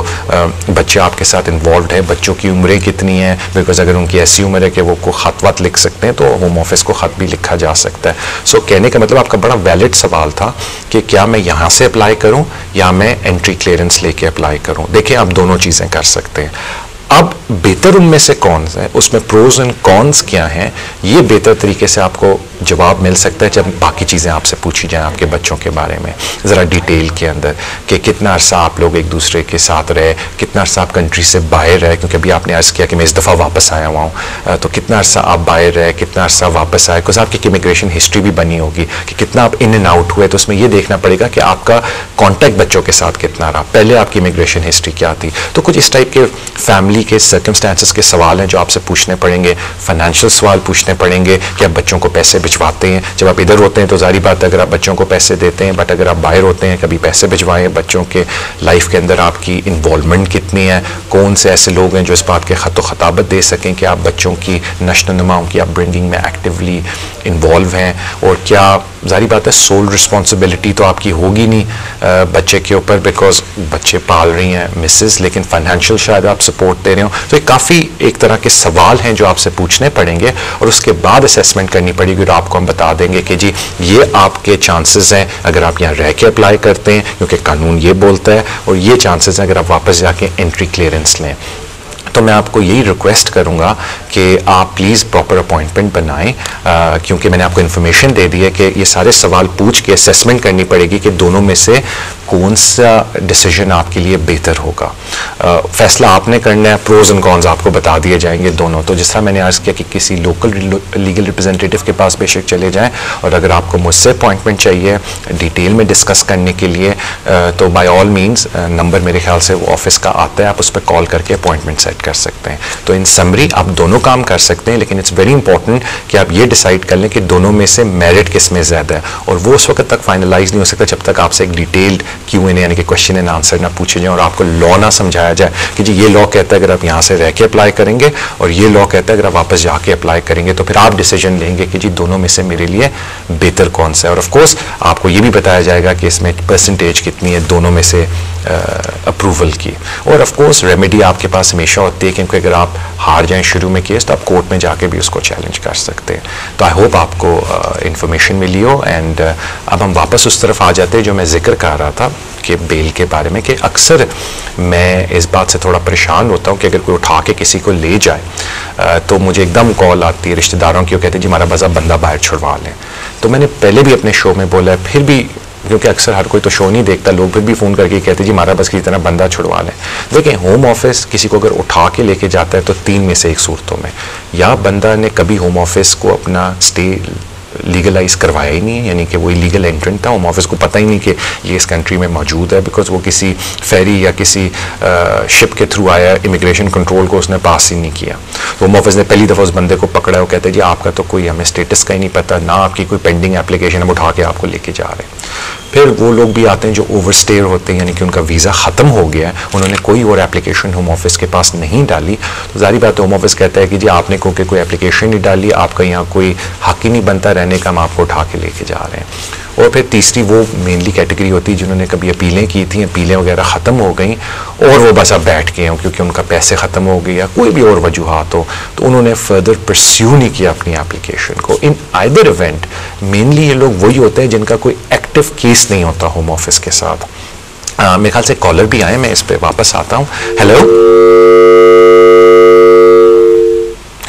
बच्चे आपके साथ इन्वॉल्व है, बच्चों की उम्रें कितनी हैं, बिकॉज अगर उनकी ऐसी उम्र है कि वो को ख़त वत लिख सकते हैं तो होम ऑफिस को ख़त भी लिखा जा सकता है। सो कहने का मतलब आपका बड़ा वैलिड सवाल था कि क्या मैं यहाँ से अप्लाई करूँ या मैं एंट्री क्लियरेंस लेके अप्लाई करूँ। देखिए आप दोनों चीज़ें कर सकते हैं। अब बेहतर उनमें से कौन है, उसमें प्रोज एंड कॉन्स क्या हैं, ये बेहतर तरीके से आपको जवाब मिल सकता है जब बाकी चीज़ें आपसे पूछी जाएं आपके बच्चों के बारे में ज़रा डिटेल के अंदर, कि कितना अरसा आप लोग एक दूसरे के साथ रहे, कितना अरसा आप कंट्री से बाहर रहे, क्योंकि अभी आपने अर्ज़ किया कि मैं इस दफ़ा वापस आया हुआ हूँ, तो कितना अरसा आप बाहर रहे, कितना अरसा वापस आए, कुछ आपकी इमिग्रेशन हिस्ट्री भी बनी होगी कि कितना आप इन एंड आउट हुए, तो उसमें ये देखना पड़ेगा कि आपका कॉन्टैक्ट बच्चों के साथ कितना रहा, पहले आपकी इमिग्रेशन हिस्ट्री क्या थी। तो कुछ इस टाइप के फैमिली फैमिली के सर्कमस्टांसेस के सवाल हैं जो आपसे पूछने पड़ेंगे, फाइनेंशियल सवाल पूछने पड़ेंगे कि आप बच्चों को पैसे भिजवाते हैं, जब आप इधर होते हैं तो जारी बात है अगर आप बच्चों को पैसे देते हैं, बट अगर आप बाहर होते हैं कभी पैसे भिजवाएं, बच्चों के लाइफ के अंदर आपकी इन्वॉल्वमेंट कितनी है, कौन से ऐसे लोग हैं जो इस बात के ख़त ख़ताबत दे सकें कि आप बच्चों की नश्न नुमा की अपब्रिंगिंग में एक्टिवली इन्वॉल्व हैं, और क्या जारी बात है सोल रिस्पॉन्सिबिलिटी तो आपकी होगी नहीं बच्चे के ऊपर, बिकॉज बच्चे पाल रही हैं मिसेस, लेकिन फाइनेंशियल शायद आप सपोर्ट दे रहे हो। तो ये काफ़ी एक तरह के सवाल हैं जो आपसे पूछने पड़ेंगे, और उसके बाद असेसमेंट करनी पड़ेगी, और आपको हम बता देंगे कि जी ये आपके चांसेस हैं अगर आप यहाँ रह के अप्लाई करते हैं, क्योंकि कानून ये बोलता है, और ये चांसेस हैं अगर आप वापस जाके एंट्री क्लियरेंस लें। तो मैं आपको यही रिक्वेस्ट करूंगा कि आप प्लीज़ प्रॉपर अपॉइंटमेंट बनाएं, क्योंकि मैंने आपको इन्फॉर्मेशन दे दी है कि ये सारे सवाल पूछ के असेसमेंट करनी पड़ेगी कि दोनों में से कौन सा डिसीजन आपके लिए बेहतर होगा। फैसला आपने करना है, प्रोज एंड कॉन्स आपको बता दिए जाएंगे दोनों। तो जिस तरह मैंने अर्ज़ किया कि किसी लोकल लीगल रिप्रेजेंटेटिव के पास बेशक चले जाएं, और अगर आपको मुझसे अपॉइंटमेंट चाहिए डिटेल में डिस्कस करने के लिए तो बाय ऑल मीन्स नंबर मेरे ख्याल से वो ऑफिस का आता है, आप उस पर कॉल करके अपॉइंटमेंट सेट कर सकते हैं। तो इन समरी आप दोनों काम कर सकते हैं, लेकिन इट्स वेरी इंपॉर्टेंट कि आप ये डिसाइड कर लें कि दोनों में से मेरिट किस में ज़्यादा है, और वो उस वक्त तक फाइनलाइज नहीं हो सकता जब तक आपसे एक डिटेल्ड Q&A यानी कि क्वेश्चन एंड आंसर ना पूछे जाए और आपको लॉ ना समझाया जाए कि जी ये लॉ कहता है अगर आप यहाँ से रह के अप्लाई करेंगे, और ये लॉ कहता है अगर आप वापस जाके अप्लाई करेंगे, तो फिर आप डिसीजन लेंगे कि जी दोनों में से मेरे लिए बेहतर कौन सा है। और ऑफ कोर्स आपको ये भी बताया जाएगा कि इसमें परसेंटेज कितनी है दोनों में से अप्रूवल की, और ऑफ कोर्स रेमेडी आपके पास हमेशा होती है, क्योंकि अगर आप हार जाएं शुरू में केस तो आप कोर्ट में जाके भी उसको चैलेंज कर सकते हैं। तो आई होप आपको इन्फॉर्मेशन मिली हो। एंड अब हम वापस उस तरफ आ जाते हैं जो मैं जिक्र कर रहा था कि बेल के बारे में, कि अक्सर मैं इस बात से थोड़ा परेशान होता हूँ कि अगर कोई उठा के किसी को ले जाए तो मुझे एकदम कॉल आती है रिश्तेदारों की, वो कहते हैं जी हमारा बस अब बंदा बाहर छुड़वा लें। तो मैंने पहले भी अपने शो में बोला है, फिर भी क्योंकि अक्सर हर कोई तो शो नहीं देखता, लोग फिर भी फ़ोन करके कहते हैं जी हमारा बस किसी तरह बंदा छुड़वा लें। देखिए होम ऑफिस किसी को अगर उठा के लेके जाता है तो तीन में से एक सूरतों में, या बंदा ने कभी होम ऑफिस को अपना स्टे लीगलाइज करवाया ही नहीं है, यानी कि वो इलीगल एंट्रेंट था, होम ऑफिस को पता ही नहीं कि ये इस कंट्री में मौजूद है, बिकॉज वो किसी फेरी या किसी शिप के थ्रू आया, इमिग्रेशन कंट्रोल को उसने पास ही नहीं किया। तो होम ऑफिस ने पहली दफ़ा उस बंदे को पकड़ा, वो कहते हैं जी आपका तो कोई हमें स्टेटस का ही नहीं पता, ना आपकी कोई पेंडिंग एप्लीकेशन, हम उठा के आपको लेके जा रहे हैं। फिर वो लोग भी आते हैं जो ओवरस्टेयर होते हैं, यानी कि उनका वीज़ा ख़त्म हो गया है, उन्होंने कोई और एप्लीकेशन होम ऑफिस के पास नहीं डाली, तो जारी बात है होम ऑफिस कहता है कि जी आपने क्योंकि कोई एप्लीकेशन नहीं डाली, आपका यहाँ कोई हक ही नहीं बनता रहने का, हम आपको उठा के लेके जा रहे हैं। और फिर तीसरी वो मेनली कैटेगरी होती है जिन्होंने कभी अपीलें की थी, अपीलें वगैरह ख़त्म हो गई और वो बस अब बैठ गए हों क्योंकि उनका पैसे ख़त्म हो गए या कोई भी और वजूहात हो, तो उन्होंने फर्दर परस्यू नहीं किया अपनी एप्लीकेशन को। इन आइदर इवेंट मेनली ये लोग वही होते हैं जिनका कोई एक्टिव केस नहीं होता होम ऑफिस के साथ। मेरे ख्याल से कॉलर भी आए, मैं इस पर वापस आता हूँ। Hello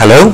hello,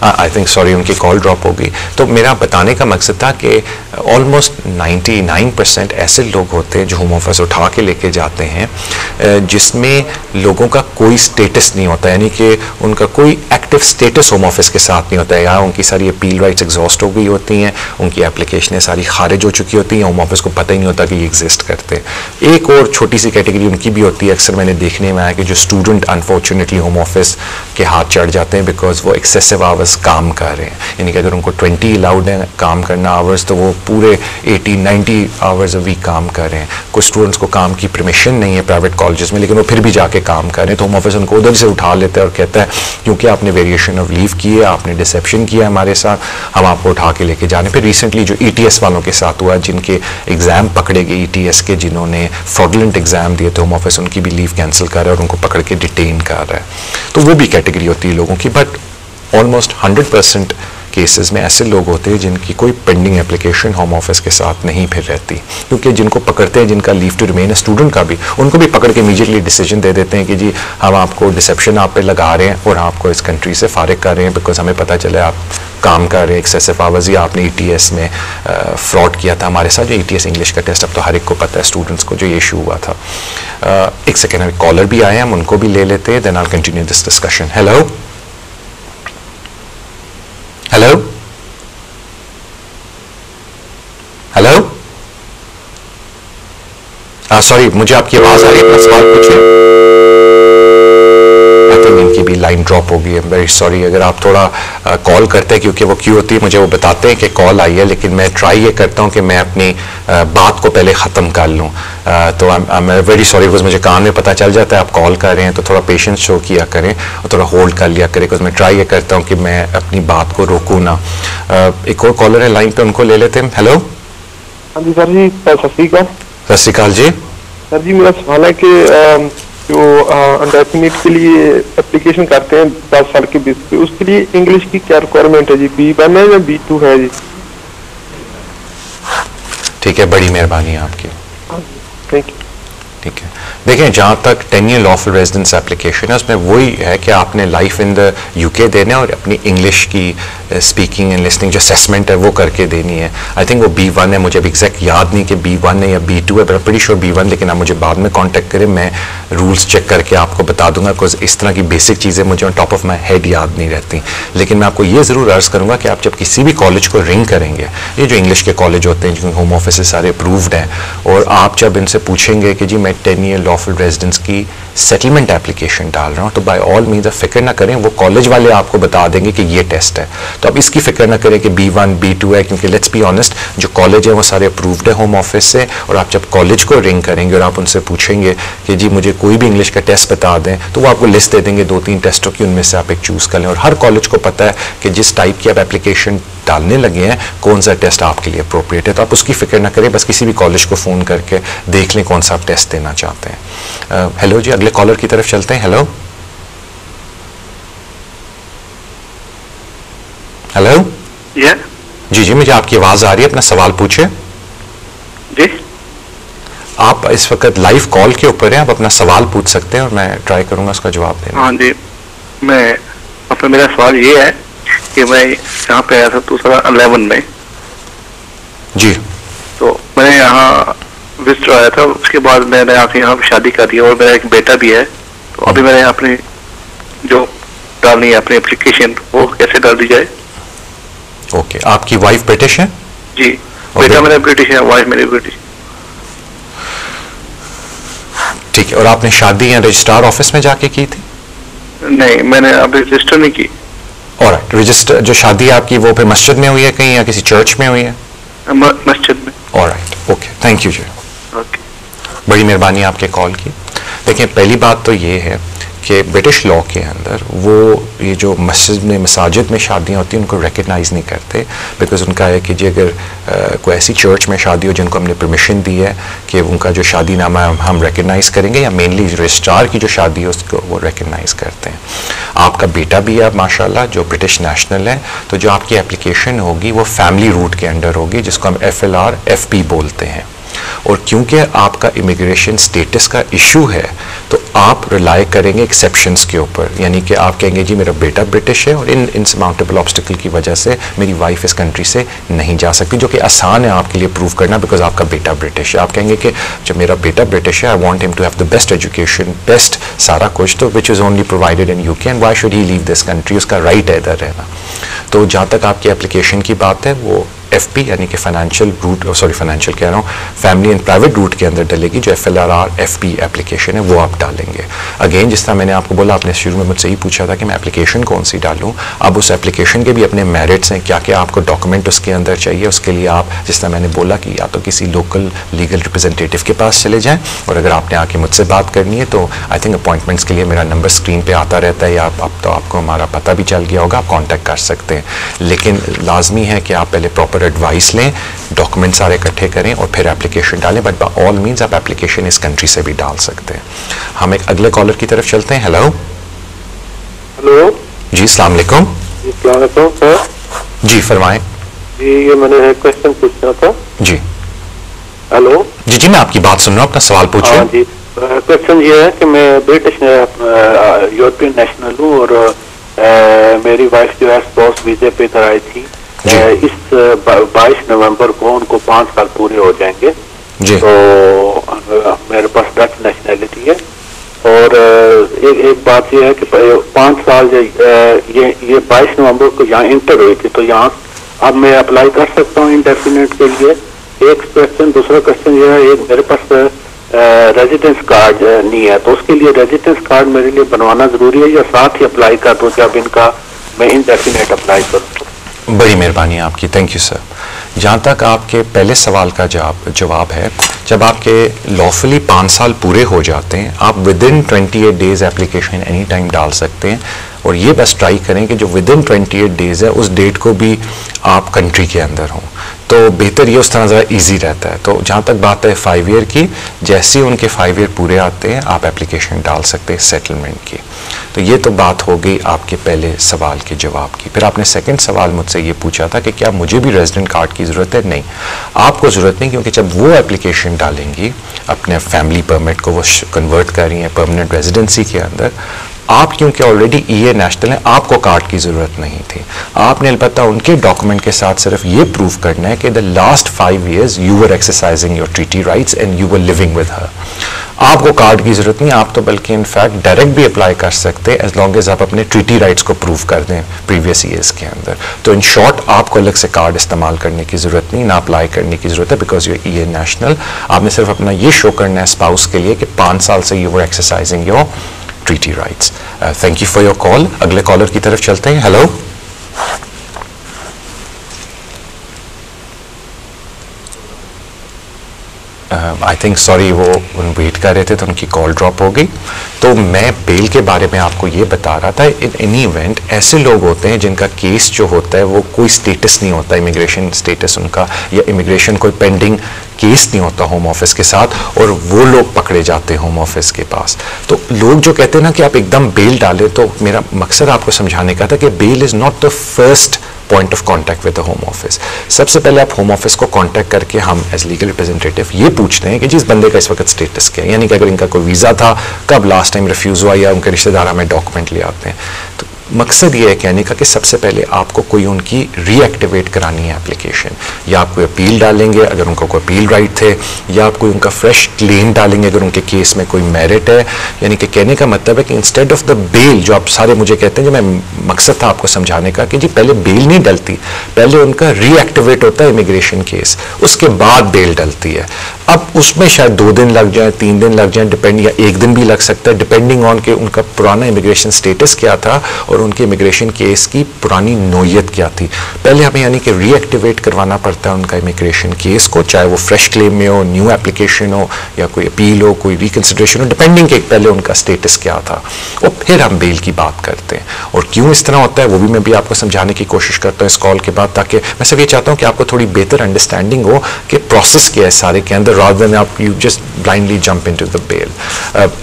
I think sorry उनकी कॉल ड्रॉप हो गई। तो मेरा बताने का मकसद था कि ऑलमोस्ट 99% ऐसे लोग होते हैं जो होम ऑफिस उठा के लेके जाते हैं जिसमें लोगों का कोई स्टेटस नहीं होता, यानी कि उनका कोई एक्टिव स्टेटस होम ऑफिस के साथ नहीं होता है, या उनकी सारी अपील राइट्स एग्जॉस्ट हो गई होती हैं, उनकी एप्लीकेशनें सारी खारिज हो चुकी होती हैं, होम ऑफिस को पता ही नहीं होता कि ये एग्जिस्ट करते हैं। एक और छोटी सी कैटेगरी उनकी भी होती है, अक्सर मैंने देखने में आया कि जो स्टूडेंट अनफॉर्चुनेटली होम ऑफिस के हाथ चढ़ जाते हैं बिकॉज वो एक्सेसिव आवर्स काम कर रहे हैं, यानी कि अगर उनको 20 अलाउड है काम करना आवर्स, तो वो पूरे 80-90 आवर्स अ वीक काम कर रहे हैं। कुछ स्टूडेंट्स को काम की परमिशन नहीं है प्राइवेट कॉलेजेस में, लेकिन वो फिर भी जाके काम कर रहे हैं, तो होम ऑफिस उनको उधर से उठा लेता है और कहता है क्योंकि आपने वेरिएशन ऑफ लीव की है, आपने डिसेप्शन किया हमारे साथ, हम आपको उठा के लेके जाने। फिर रिसेंटली जो ETS वालों के साथ हुआ, जिनके एग्जाम पकड़े गए ETS के, जिन्होंने फ्रॉडलेंट एग्जाम दिए थे, होम ऑफिस उनकी भी लीव कैंसिल कर रहा है और उनको पकड़ के डिटेन कर रहा है। तो वो भी कैटेगरी होती है लोगों की, बट ऑलमोस्ट 100% केसेस में ऐसे लोग होते हैं जिनकी कोई पेंडिंग एप्लीकेशन होम ऑफिस के साथ नहीं फिर रहती, क्योंकि जिनको पकड़ते हैं, जिनका लीव टू रिमेन है, स्टूडेंट का भी, उनको भी पकड़ के इमीडिएटली डिसीजन दे देते हैं कि जी हम आपको डिसेप्शन आप पे लगा रहे हैं और आपको इस कंट्री से फारिग कर रहे हैं बिकॉज हमें पता चला आप काम कर रहे हैं एक्सेसिव आवर्स, या आपने ETS में फ्रॉड किया था हमारे साथ। जो ETS इंग्लिश का टेस्ट अब तो हर एक को पता है, स्टूडेंट्स को जो ये इशू हुआ था। एक सेकेंड, अभी कॉलर भी आए हैं, हम उनको भी ले लेते हैं, then I will continue this discussion. Hello hello hello, sorry मुझे आपकी आवाज आ रही है, अपना सवाल पूछिए। आपकी भी लाइन ड्रॉप हो गई है, वेरी सॉरी। अगर आप थोड़ा कॉल करते हैं, क्योंकि वो क्यों होती है मुझे वो बताते हैं कि कॉल आई है, लेकिन मैं ट्राई ये करता हूँ कि मैं अपनी बात को पहले ख़त्म कर लूँ। तो I am very sorry, because मुझे कान में पता चल जाता है आप कॉल कर रहे हैं, तो थोड़ा पेशेंस शो किया करें और थोड़ा होल्ड कर लिया करें, बिकॉज मैं ट्राई ये करता हूँ कि मैं अपनी बात को रोकूँ ना। एक और कॉलर है लाइन पे, उनको ले लेते हैं। हेलो। हाँ जी सर जी, सत श्री अकाल। सत श्री अकाल जी। सर जी मेरा सवाल है कि जो अंडरएस्टिमेट के लिए एप्लीकेशन करते हैं 10 साल के बेस पे, उसके लिए इंग्लिश की क्या रिक्वायरमेंट है जी? B1 है या B2 है जी? ठीक है, बड़ी मेहरबानी है आपकी। Thank you. ठीक है, देखें जहाँ तक 10 ईयर लॉफुल रेजिडेंस एप्लीकेशन है, उसमें वही है कि आपने लाइफ इन द यूके देना है और अपनी इंग्लिश की स्पीकिंग एंड लिसनिंग जो असेसमेंट है वो करके देनी है। आई थिंक वो B1 है, मुझे अब एग्जैक्ट याद नहीं कि B1 है या B2 है, बट प्रीटी श्योर B1, लेकिन आप मुझे बाद में कांटेक्ट करें, मैं रूल्स चेक करके आपको बता दूंगा, बिकॉज इस तरह की बेसिक चीज़ें मुझे on top of my head याद नहीं रहती। लेकिन मैं आपको ये ज़रूर अर्ज़ करूँगा कि आप जब किसी भी कॉलेज को रिंग करेंगे, ये जो इंग्लिश के कॉलेज होते हैं जिनके होम ऑफिस सारे अप्रूव्ड हैं, और आप जब इनसे पूछेंगे कि जी मैं 10 ईयर लॉफुल रेजिडेंस की सेटलमेंट एप्लीकेशन डाल रहा हूँ, तो बाय ऑल मीन्स फिक्र ना करें, वो कॉलेज वाले आपको बता देंगे कि ये टेस्ट है। तो अब इसकी फिक्र ना करें कि B1 B2 है, क्योंकि लेट्स बी ऑनेस्ट, जो कॉलेज है वो सारे अप्रूव्ड है होम ऑफिस से, और आप जब कॉलेज को रिंग करेंगे और आप उनसे पूछेंगे कि जी मुझे कोई भी इंग्लिश का टेस्ट बता दें, तो वो आपको लिस्ट दे देंगे 2-3 टेस्टों की, उनमें से आप एक चूज़ कर लें। और हर कॉलेज को पता है कि जिस टाइप की आप एप्लीकेशन डालने लगे हैं कौन सा टेस्ट आपके लिए अप्रोप्रिएट है, तो आप उसकी फिक्र ना करें, बस किसी भी कॉलेज को फ़ोन करके देख लें कौन सा आप टेस्ट देना चाहते हैं। हेलो जी, अगले कॉलर की तरफ चलते हैं। Hello hello. जी जी, मुझे आपकी आवाज़ आ रही है, अपना सवाल पूछिए जी। आप इस वक्त लाइव कॉल के ऊपर हैं, आप अपना सवाल पूछ सकते हैं और मैं ट्राई करूंगा उसका जवाब देना। हाँ जी, मैं अपना मेरा सवाल ये है कि मैं यहाँ पे आया था 2011 में जी, तो मैंने यहाँ विजिटर आया था, उसके बाद मैंने आके यहाँ पे शादी कर दी और मेरा एक बेटा भी है। तो अभी मैंने अपनी जो डालनी है अपनी एप्लीकेशन, वो कैसे डाल दी जाए? ओके, आपकी वाइफ ब्रिटिश है? जी, बेटा मेरा ब्रिटिश है, वाइफ मेरी ब्रिटिश। ठीक है, और आपने शादी या रजिस्ट्रार ऑफिस में जाके की थी? नहीं, मैंने अभी रजिस्टर नहीं की। ऑलराइट, रजिस्टर जो शादी आपकी वो फिर मस्जिद में हुई है कहीं या किसी चर्च में हुई है? मस्जिद में। ऑलराइट, ओके, थैंक यू जी। ओके, बड़ी मेहरबानी आपके कॉल की। देखिए, पहली बात तो ये है कि ब्रिटिश लॉ के अंदर वो ये जो मसाजिद में शादियाँ होती हैं उनको रिकग्नाइज़ नहीं करते, बिकॉज उनका है कि जी अगर कोई ऐसी चर्च में शादी हो जिनको हमने परमिशन दी है कि उनका जो शादी नामा हम रिकग्नाइज़ करेंगे, या मेनली रजिस्ट्रार की जो शादी है उसको वो रिकग्नाइज़ करते हैं। आपका बेटा भी है माशाल्लाह जो ब्रिटिश नेशनल है, तो जो आपकी एप्लीकेशन होगी वो फैमिली रूट के अंडर होगी, जिसको हम FLR FP बोलते हैं। और क्योंकि आपका इमिग्रेशन स्टेटस का इशू है, तो आप रिलाई करेंगे एक्सेप्शंस के ऊपर, यानी कि आप कहेंगे जी मेरा बेटा ब्रिटिश है और इन इनसमाउंटेबल ऑब्स्टिकल की वजह से मेरी वाइफ इस कंट्री से नहीं जा सकती, जो कि आसान है आपके लिए प्रूव करना, बिकॉज आपका बेटा ब्रिटिश है। आप कहेंगे कि जब मेरा बेटा ब्रिटिश है, I want him to have the best education, best सारा कुछ, तो which is only provided in UK, and why should he leave this country, उसका राइट है इधर रहना। तो जहाँ तक आपकी एप्लीकेशन की बात है, वो FP यानी कि फाइनेंशियल रूट, सॉरी फाइनेंशियल कह रहा हूँ, फैमिली एंड प्राइवेट रूट के अंदर डलेगी। जो FLR FP एप्लीकेशन है वो आप डालेंगे। अगेन जिस तरह मैंने आपको बोला, आपने शुरू में मुझसे ही पूछा था कि मैं एप्लीकेशन कौन सी डालूं, अब उस एप्लीकेशन के भी अपने मेरिट्स हैं, क्या क्या आपको डॉक्यूमेंट उसके अंदर चाहिए। उसके लिए आप जिस तरह मैंने बोला कि या तो किसी लोकल लीगल रिप्रेजेंटेटिव के पास चले जाएँ, और अगर आपने आके मुझसे बात करनी है तो आई थिंक अपॉइंटमेंट्स के लिए मेरा नंबर स्क्रीन पर आता रहता है, या अब तो आपको हमारा पता भी चल गया होगा, आप कॉन्टैक्ट कर सकते हैं। लेकिन लाजमी है कि आप पहले प्रॉपर एडवाइस लें, डॉक्यूमेंट सारे इकट्ठे करें और फिर एप्लीकेशन डालें, बट बाय ऑल मींस आप एप्लीकेशन इस कंट्री से भी डाल सकते हैं। हम एक अगले कॉलर की तरफ चलते हैं। हेलो हेलो जी, अस्सलाम वालेकुम। अस्सलाम वालेकुम सर। जी फरमाएं। जी, ये मैंने एक क्वेश्चन पूछना था। जी हेलो। जी जी, मैं आपकी बात सुन रहा हूँ, अपना सवाल पूछिए। हाँ जी, क्वेश्चन ये है कि मैं ब्रिटिश यूरोपियन नेशनल हूँ और मेरी वाइफ जो है स्पोर्ट्स वीजे पे इधर आई थी। इस 22 नवंबर को उनको 5 साल पूरे हो जाएंगे जी। तो मेरे पास डच नेशनैलिटी है, और एक बात यह है कि 5 साल ये 22 नवंबर को यहाँ इंटर हुई थी, तो यहाँ अब मैं अप्लाई कर सकता हूँ इंडेफिनिट के लिए। एक क्वेश्चन। दूसरा क्वेश्चन यह है, एक मेरे पास रेजिडेंस कार्ड नहीं है, तो उसके लिए रेजिडेंस कार्ड मेरे लिए बनवाना जरूरी है या साथ ही अप्लाई कर दूं जब इनका मैं इनडेफिनेट अप्लाई करूं? बड़ी मेहरबानी आपकी, थैंक यू सर। जहाँ तक आपके पहले सवाल का जवाब है, जब आपके लॉफुली 5 साल पूरे हो जाते हैं, आप with in 28 days application any time डाल सकते हैं। और ये बस ट्राई करें कि जो विद इन 28 डेज है उस डेट को भी आप कंट्री के अंदर हों, तो बेहतर ये उस तरह ज़रा ईजी रहता है। तो जहाँ तक बात है 5 ईयर की, जैसे ही उनके 5 ईयर पूरे आते हैं आप एप्लीकेशन डाल सकते हैं सेटलमेंट की। तो ये तो बात हो गई आपके पहले सवाल के जवाब की। फिर आपने सेकंड सवाल मुझसे ये पूछा था कि क्या मुझे भी रेजिडेंट कार्ड की ज़रूरत है? नहीं, आपको ज़रूरत नहीं, क्योंकि जब वो एप्लीकेशन डालेंगी अपने फैमिली परमिट को वो कन्वर्ट कर रही हैं परमानेंट रेजिडेंसी के अंदर, आप क्योंकि ऑलरेडी ईए नेशनल है, आपको कार्ड की ज़रूरत नहीं थी। आपने अलबत्ता उनके डॉक्यूमेंट के साथ सिर्फ ये प्रूफ करना है कि the last 5 years you were exercising your treaty rights and you were living with her. आपको कार्ड की ज़रूरत नहीं, आप तो बल्कि इनफैक्ट डायरेक्ट भी अप्लाई कर सकते हैं एज लॉन्ग एज आप अपने ट्रीटी राइट्स को प्रूव कर दें प्रीवियस ईयर्स के अंदर। तो इन शॉर्ट आपको अलग से कार्ड इस्तेमाल करने की ज़रूरत नहीं, ना अप्लाई करने की ज़रूरत है, बिकॉज यू ईए नेशनल। आपने सिर्फ अपना ये शो करना है स्पाउस के लिए कि 5 साल से you were exercising your treaty rights. Thank you for your call. अगले कॉलर की तरफ चलते हैं। हेलो, आई थिंक सॉरी वो वेट कर रहे थे तो उनकी कॉल ड्रॉप हो गई। तो मैं बेल के बारे में आपको ये बता रहा था, इन एनी इवेंट ऐसे लोग होते हैं जिनका केस जो होता है वो कोई स्टेटस नहीं होता, इमिग्रेशन स्टेटस उनका या इमिग्रेशन कोई पेंडिंग केस नहीं होता होम ऑफिस के साथ, और वो लोग पकड़े जाते हैं होम ऑफिस के पास। तो लोग जो कहते हैं ना कि आप एकदम बेल डालें, तो मेरा मकसद आपको समझाने का था कि bail is not the first point of contact with the home office. सबसे पहले आप होम ऑफिस को कांटेक्ट करके हम एज लीगल रिप्रेजेंटेटिव ये पूछते हैं कि जिस बंदे का इस वक्त स्टेटस क्या है, यानी कि अगर इनका कोई वीज़ा था, कब लास्ट टाइम रिफ्यूज़ हुआ, या उनके रिश्तेदार हमें डॉक्यूमेंट ले आते हैं। तो मकसद ये है कहने का कि सबसे पहले आपको कोई उनकी रीएक्टिवेट करानी है एप्लीकेशन, या आप कोई अपील डालेंगे अगर उनको कोई अपील राइट थे, या आप कोई उनका फ्रेश क्लेम डालेंगे अगर उनके केस में कोई मेरिट है। यानी कि कहने का मतलब है कि इंस्टेड ऑफ द बेल, जो आप सारे मुझे कहते हैं, जो मैं मकसद था आपको समझाने का कि जी पहले बेल नहीं डलती, पहले उनका रीएक्टिवेट होता है इमिग्रेशन केस, उसके बाद बेल डलती है। अब उसमें शायद 2 दिन लग जाए, 3 दिन लग जाए, डिपेंड, या 1 दिन भी लग सकता है, डिपेंडिंग ऑन के उनका पुराना इमिग्रेशन स्टेटस क्या था और उनके इमिग्रेशन केस की पुरानी नोयत क्या थी। पहले हमें यानी कि रीएक्टिवेट करवाना पड़ता है उनका इमिग्रेशन केस को, चाहे वो फ्रेश क्लेम में हो, न्यू एप्लीकेशन हो, या कोई अपील हो, कोई रिकंसिडरेशन हो, डिपेंडिंग के पहले उनका स्टेटस क्या था, और फिर हम बेल की बात करते हैं। और क्यों इस तरह होता है वो भी मैं भी आपको समझाने की कोशिश करता हूँ इस कॉल के बाद, ताकि मैं सिर्फ ये चाहता हूँ कि आपको थोड़ी बेहतर अंडरस्टैंडिंग हो कि प्रोसेस क्या है सारे के अंदर, rather than आप you just blindly jump into the bail.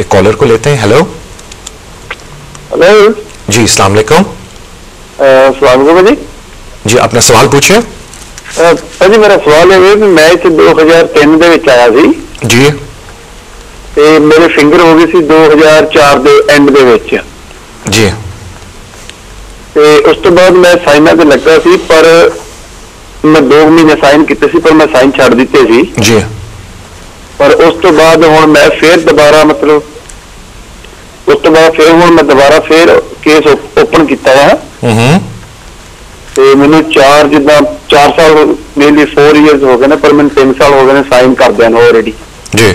एक कॉलर को लेते हैं। हेलो, हेलो जी अस्सलाम वालेकुम। जी जी अपना सवाल पूछिए। जी मेरा सवाल है कि मैं 2003 ਦੇ ਵਿੱਚ ਆਇਆ ਸੀ जी, ਤੇ ਮੇਰੇ ਫਿੰਗਰ ਹੋ ਗਈ ਸੀ 2004 ਦੇ ਐਂਡ ਦੇ ਵਿੱਚ, जी ਤੇ ਉਸ ਤੋਂ ਬਾਅਦ ਮੈਂ ਸਾਈਨਾਂ ਤੇ ਲੱਗਾ ਸੀ, ਪਰ ਮੈਂ 2 ਮਹੀਨੇ ਸਾਈਨ ਕੀਤੇ ਸੀ, ਪਰ ਮੈਂ ਸਾਈਨ ਛੱਡ ਦਿੱਤੇ ਸੀ जी ਪਰ ਉਸ ਤੋਂ ਬਾਅਦ ਹੁਣ ਮੈਂ ਫੇਰ ਦੁਬਾਰਾ ਮਤਲਬ ਉਸ ਤੋਂ ਬਾਅਦ ਫੇਰ ਹੁਣ ਮੈਂ ਦੁਬਾਰਾ ਫੇਰ ਕੇਸ ਓਪਨ ਕੀਤਾ ਹੈ ਤੇ ਮੈਨੂੰ 4 ਸਾਲ ਮੇਨਲੀ 4 ਇਅਰਸ ਹੋ ਗਏ ਨੇ, ਪਰ ਮੈਨੂੰ 3 ਸਾਲ ਹੋ ਗਏ ਨੇ ਸਾਈਨ ਕਰਦਿਆਂ ਨੂੰ ਆਲਰੇਡੀ। जी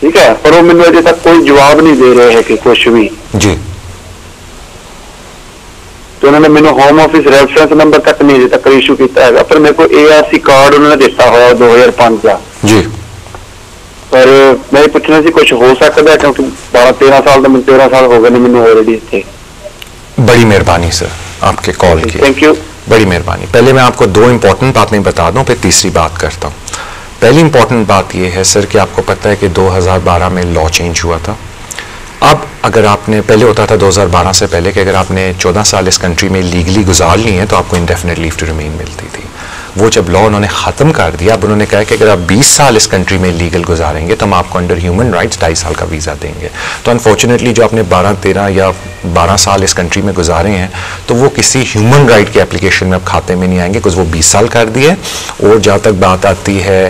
ਠੀਕ ਹੈ, ਪਰ ਉਹ ਮੈਨੂੰ ਅਜੇ ਤੱਕ ਕੋਈ ਜਵਾਬ ਨਹੀਂ ਦੇ ਰਹੇ ਹੈ ਕਿ ਕੁਝ ਵੀ। जी ਤੇ ਉਹਨਾਂ ਨੇ ਮੈਨੂੰ ਹੋਮ ਆਫਿਸ ਰੈਫਰੈਂਸ ਨੰਬਰ ਤੱਕ ਨਹੀਂ ਅਜੇ ਤੱਕ ਇਸ਼ੂ ਕੀਤਾ ਹੈਗਾ, ਪਰ ਮੇਰੇ ਕੋਲ ARC ਕਾਰਡ ਉਹਨਾਂ ਨੇ ਦਿੱਤਾ ਹੋਇਆ 2005 ਦਾ। जी ਪਰ ਮੈਂ ਪੁੱਛਣਾ ਸੀ ਕੁਝ ਹੋ ਸਕਦਾ, ਕਿਉਂਕਿ 12-13 ਸਾਲ ਦਾ, ਮੈਨੂੰ 13 ਸਾਲ ਹੋ ਗਏ ਨੇ ਮੈਨੂੰ ਆਲਰੇਡੀ ਇੱਥੇ। बड़ी मेहरबानी सर आपके कॉल की, थैंक यू। बड़ी मेहरबानी। पहले मैं आपको 2 इंपॉर्टेंट बातें बता दूं, फिर तीसरी बात करता हूं। पहली इंपॉर्टेंट बात यह है सर कि आपको पता है कि 2012 में लॉ चेंज हुआ था। अब अगर आपने, पहले होता था 2012 से पहले कि अगर आपने 14 साल इस कंट्री में लीगली गुजार ली हैं तो आपको इंडेफिनेट लीव टू रिमेन मिलती थी। वो जब लॉ उन्होंने ख़त्म कर दिया, अब उन्होंने कहा कि अगर आप 20 साल इस कंट्री में लीगल गुजारेंगे तो हम आपको अंडर ह्यूमन राइट्स 2.5 साल का वीज़ा देंगे। तो अनफॉर्चुनेटली जो आपने 12-13 या 12 साल इस कंट्री में गुजारे हैं तो वो किसी ह्यूमन राइट के एप्लीकेशन में अब खाते में नहीं आएंगे, बिकॉज वो 20 साल कर दिए, और जहाँ तक बात आती है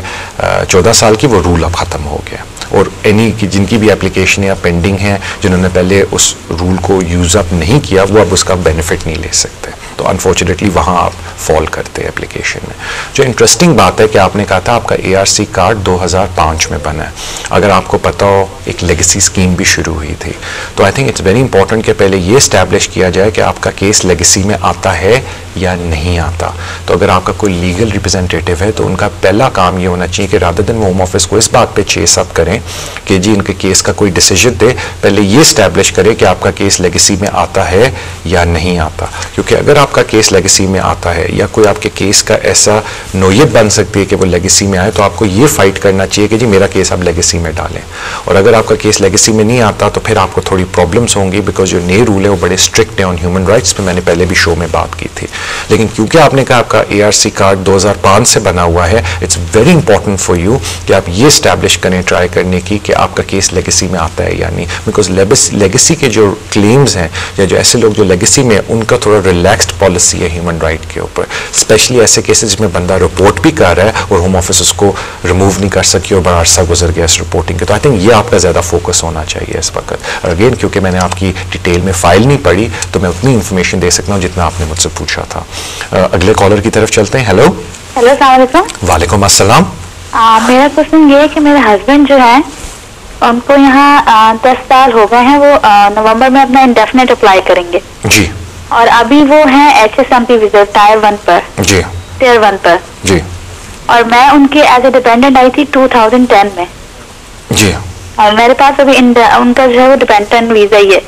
14 साल की, वो रूल अब ख़त्म हो गया। और जिनकी भी एप्लीकेशन या पेंडिंग है, जिन्होंने पहले उस रूल को यूज़ अप नहीं किया, वो अब उसका बेनिफिट नहीं ले सकते। तो अनफॉर्चुनेटली वहाँ आप फॉल करते हैं एप्लीकेशन में। जो इंटरेस्टिंग बात है कि आपने कहा था आपका ARC कार्ड 2005 में बना है। अगर आपको पता हो एक लेगेसी स्कीम भी शुरू हुई थी, तो I think it's very important कि पहले ये इस्टेब्लिश किया जाए कि आपका केस लेगेसी में आता है या नहीं आता। तो अगर आपका कोई लीगल रिप्रेजेंटेटिव है तो उनका पहला काम ये होना चाहिए कि रादर देन होम ऑफिस को इस बात पे चेस अप करें कि जी इनके केस का कोई डिसीजन दे, पहले ये इस्टेब्लिश करें कि आपका केस लेगेसी में आता है या नहीं आता। क्योंकि अगर आपका केस लेगेसी में आता है या कोई आपके केस का ऐसा नोयत बन सकती है कि वो लेगेसी में आए, तो आपको ये फाइट करना चाहिए कि जी मेरा केस आप लेगेसी में डालें। और अगर आपका केस लेगेसी में नहीं आता तो फिर आपको थोड़ी प्रॉब्लम्स होंगी, बिकॉज जो नए रूल है वो बड़े स्ट्रिक्ट हैं ऑन ह्यूमन राइट्स पे। मैंने पहले भी शो में बात की थी। लेकिन क्योंकि आपने कहा आपका ARC कार्ड 2005 से बना हुआ है, it's very important for you कि आप ये स्टैब्लिश करें, ट्राई करने की कि आपका केस लेगेसी में आता है या नहीं। बिकॉज लेगेसी के जो क्लेम्स हैं या जो ऐसे लोग जो लेगेसी में, उनका थोड़ा रिलैक्स्ड पॉलिसी है ह्यूमन राइट के ऊपर, स्पेशली ऐसे केसेस में बंदा रिपोर्ट भी कर रहा है और होम ऑफिस उसको रिमूव नहीं कर सकी और बड़ा अरसा गुजर गया इस रिपोर्टिंग के। तो आई थिंक ये आपका ज़्यादा फोकस होना चाहिए इस वक्त। अगेन क्योंकि मैंने आपकी डिटेल में फाइल नहीं पढ़ी, तो मैं उतनी इन्फॉर्मेशन दे सकता हूँ जितना आपने मुझसे पूछा था। अगले कॉलर की तरफ चलते हैं। हेलो। हेलो, अस्सलाम वालेकुम। वालेकुम अस्सलाम। मेरा क्वेश्चन ये है कि मेरे हस्बैंड जो है उनको यहाँ 10 साल हो गए हैं, वो नवंबर में अपना इंडेफिनेट अप्लाई करेंगे जी, और अभी वो हैं HSMP वीजा टायर 1 पर जी, टियर 1 पर जी, और मैं उनके एज ए डिपेंडेंट आई थी 2010 में जी, और मेरे पास अभी उनका जो है वो डिपेंडेंट वीजा ही है,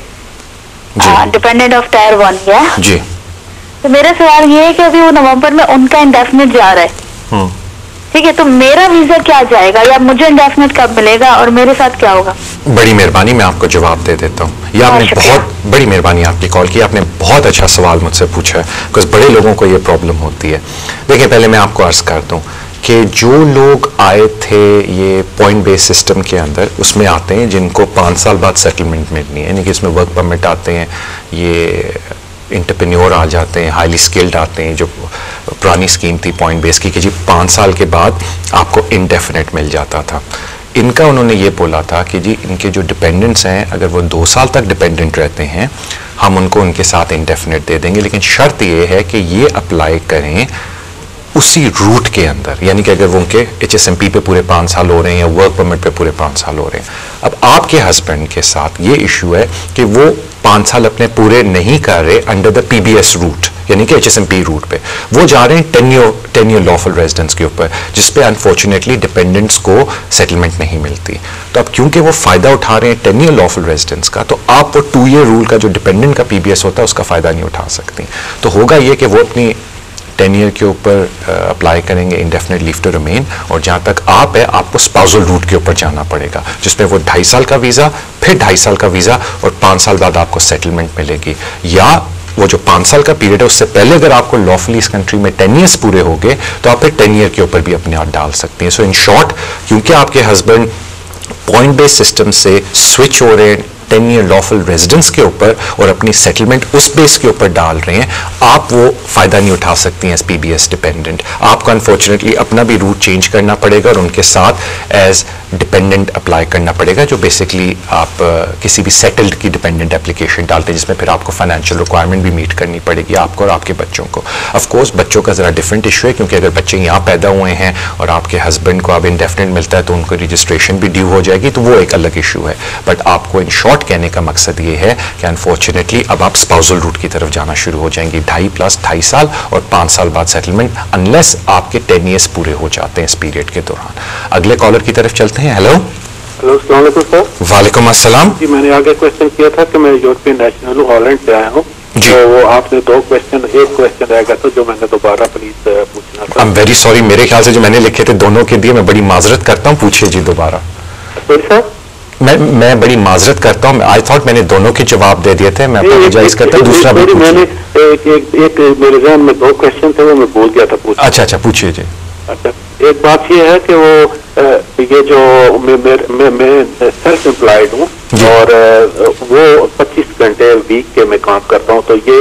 डिपेंडेंट ऑफ टायर 1 है जी। तो मेरा सवाल ये है कि अभी वो नवंबर में उनका इंडेफिनेट जा रहा है, ठीक है, तो मेरा वीजा क्या जाएगा या मुझे इंडेफिनेट कब मिलेगा और मेरे साथ क्या होगा? बड़ी मेहरबानी, मैं आपको जवाब दे देता हूँ। ये आपने बहुत बड़ी मेहरबानी आपकी कॉल की, आपने बहुत अच्छा सवाल मुझसे पूछा है, बिकॉज बड़े लोगों को ये प्रॉब्लम होती है। देखिए पहले मैं आपको अर्ज कर दूँ कि जो लोग आए थे ये पॉइंट बेस्ड सिस्टम के अंदर, उसमें आते हैं जिनको 5 साल बाद सेटलमेंट मिलनी है, यानी कि इसमें वर्क परमिट आते हैं, ये इंटरप्रेन्योर आ जाते हैं, हाईली स्किल्ड आते हैं। जो पुरानी स्कीम थी पॉइंट बेस की कि जी 5 साल के बाद आपको इंडेफिनेट मिल जाता था, इनका उन्होंने ये बोला था कि जी इनके जो डिपेंडेंट्स हैं अगर वो 2 साल तक डिपेंडेंट रहते हैं हम उनको उनके साथ इंडेफिनेट दे देंगे, लेकिन शर्त ये है कि ये अप्लाई करें उसी रूट के अंदर, यानी कि अगर वो उनके HSMP पे पूरे 5 साल हो रहे हैं या वर्क परमिट पे पूरे 5 साल हो रहे हैं। अब आपके हस्बैंड के साथ ये इशू है कि वो 5 साल अपने पूरे नहीं कर रहे अंडर द PBS रूट, यानी कि HSMP रूट पे, वो जा रहे हैं टेन्योर लॉफुल रेजिडेंस के ऊपर, जिसपे अनफॉर्चुनेटली डिपेंडेंट्स को सेटलमेंट नहीं मिलती। तो अब क्योंकि वो फायदा उठा रहे हैं टेन्योर लॉफुल रेजिडेंस का, तो आप वो 2 ईयर रूल का जो डिपेंडेंट का PBS होता है उसका फायदा नहीं उठा सकती। तो होगा ये कि वो अपनी 10 ईयर के ऊपर अप्लाई करेंगे इंडेफिनेट लीव टू रिमेन, और जहाँ तक आप है आपको स्पाउसल रूट के ऊपर जाना पड़ेगा, जिसमें वो 2.5 साल का वीज़ा, फिर 2.5 साल का वीज़ा और 5 साल बाद आपको सेटलमेंट मिलेगी। या वो जो 5 साल का पीरियड है उससे पहले अगर आपको लॉफुली इस कंट्री में 10 ईयर्स पूरे हो गए तो आप फिर 10 ईयर के ऊपर भी अपने आप डाल सकते हैं। सो इन शॉर्ट, क्योंकि आपके हस्बैंड पॉइंट बेस्ड सिस्टम से स्विच हो रहे हैं 10 ईयर लॉफुल रेजिडेंस के ऊपर और अपनी सेटलमेंट उस बेस के ऊपर डाल रहे हैं, आप वो फायदा नहीं उठा सकती हैं एज PBS डिपेंडेंट। आपको अनफॉर्चुनेटली अपना भी रूट चेंज करना पड़ेगा और उनके साथ एज डिपेंडेंट अप्लाई करना पड़ेगा, जो बेसिकली आप किसी भी सेटल्ड की डिपेंडेंट एप्लीकेशन डालते हैं, जिसमें फिर आपको फाइनेंशियल रिक्वायरमेंट भी मीट करनी पड़ेगी आपको और आपके बच्चों को। ऑफकोर्स बच्चों का ज़रा डिफरेंट इशू है, क्योंकि अगर बच्चे यहाँ पैदा हुए हैं और आपके हस्बैंड को अब इंडेफिनेट मिलता है तो उनको रजिस्ट्रेशन भी ड्यू हो जाएगी, तो वो एक अलग इशू है। बट आपको इन शॉर्ट कहने का मकसद ये है कि अनफॉर्चुनेटली अब आप स्पाउसल रूट की तरफ जाना शुरू हो जाएंगे, 2.5 + 2.5 साल और 5 साल बाद सेटलमेंट, अनलेस आपके 10 ईयर्स पूरे हो जाते हैं इस पीरियड के दौरान। अगले कॉलर की तरफ चलते हैं। हेलो। हेलो, अस्सलाम वालेकुम सर। वालेकुम अस्सलाम जी, मैंने आगे क्वेश्चन किया था कि मैं यूरोपियन नेशनल हूँ, हॉलैंड से आया हूँ, तो वो आपने 2 क्वेश्चन, एक क्वेश्चन रह गया था जो मैंने दोबारा प्लीज पूछना था। आई एम वेरी सॉरी, मेरे ख्याल से जो मैंने लिखे थे दोनों के दिए, मैं बड़ी माजरत करता हूँ, पूछिए जी दोबारा। सर मैं बड़ी माजरत करता हूँ, आई थॉट मैंने दोनों के जवाब दे दिए थे, मैं अपोलोजाइज करता हूँ। दूसरा भी मैंने एक मेरे ज़हन में 2 क्वेश्चन थे वो मैं भूल गया था पूछना। अच्छा पूछिए जी। अच्छा, एक बात ये है कि वो ये जो मैं सेल्फ एम्प्लॉयड हूँ और वो 25 घंटे वीक के मैं काम करता हूँ, तो ये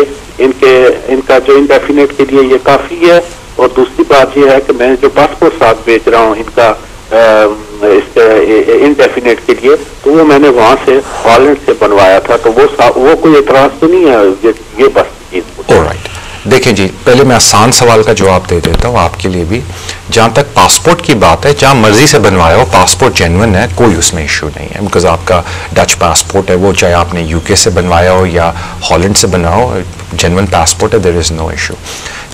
इनका जो इंडेफिनेट के लिए ये काफ़ी है। और दूसरी बात ये है कि मैं जो पासपोर्ट साथ बेच रहा हूँ इनका इसके इनडेफिनेट के लिए, तो वो मैंने वहां से हॉलैंड से बनवाया था, तो वो कोई एतराज तो नहीं है, ये बस चीज। ऑलराइट, देखें जी, पहले मैं आसान सवाल का जवाब दे देता हूँ आपके लिए भी। जहाँ तक पासपोर्ट की बात है, जहाँ मर्जी से बनवाया हो, पासपोर्ट जेन्युइन है, कोई उसमें इशू नहीं है, बिकॉज आपका डच पासपोर्ट है, वो चाहे आपने यूके से बनवाया हो या हॉलैंड से बनवाया हो, जेन्युइन पासपोर्ट है, देयर इज़ नो इशू।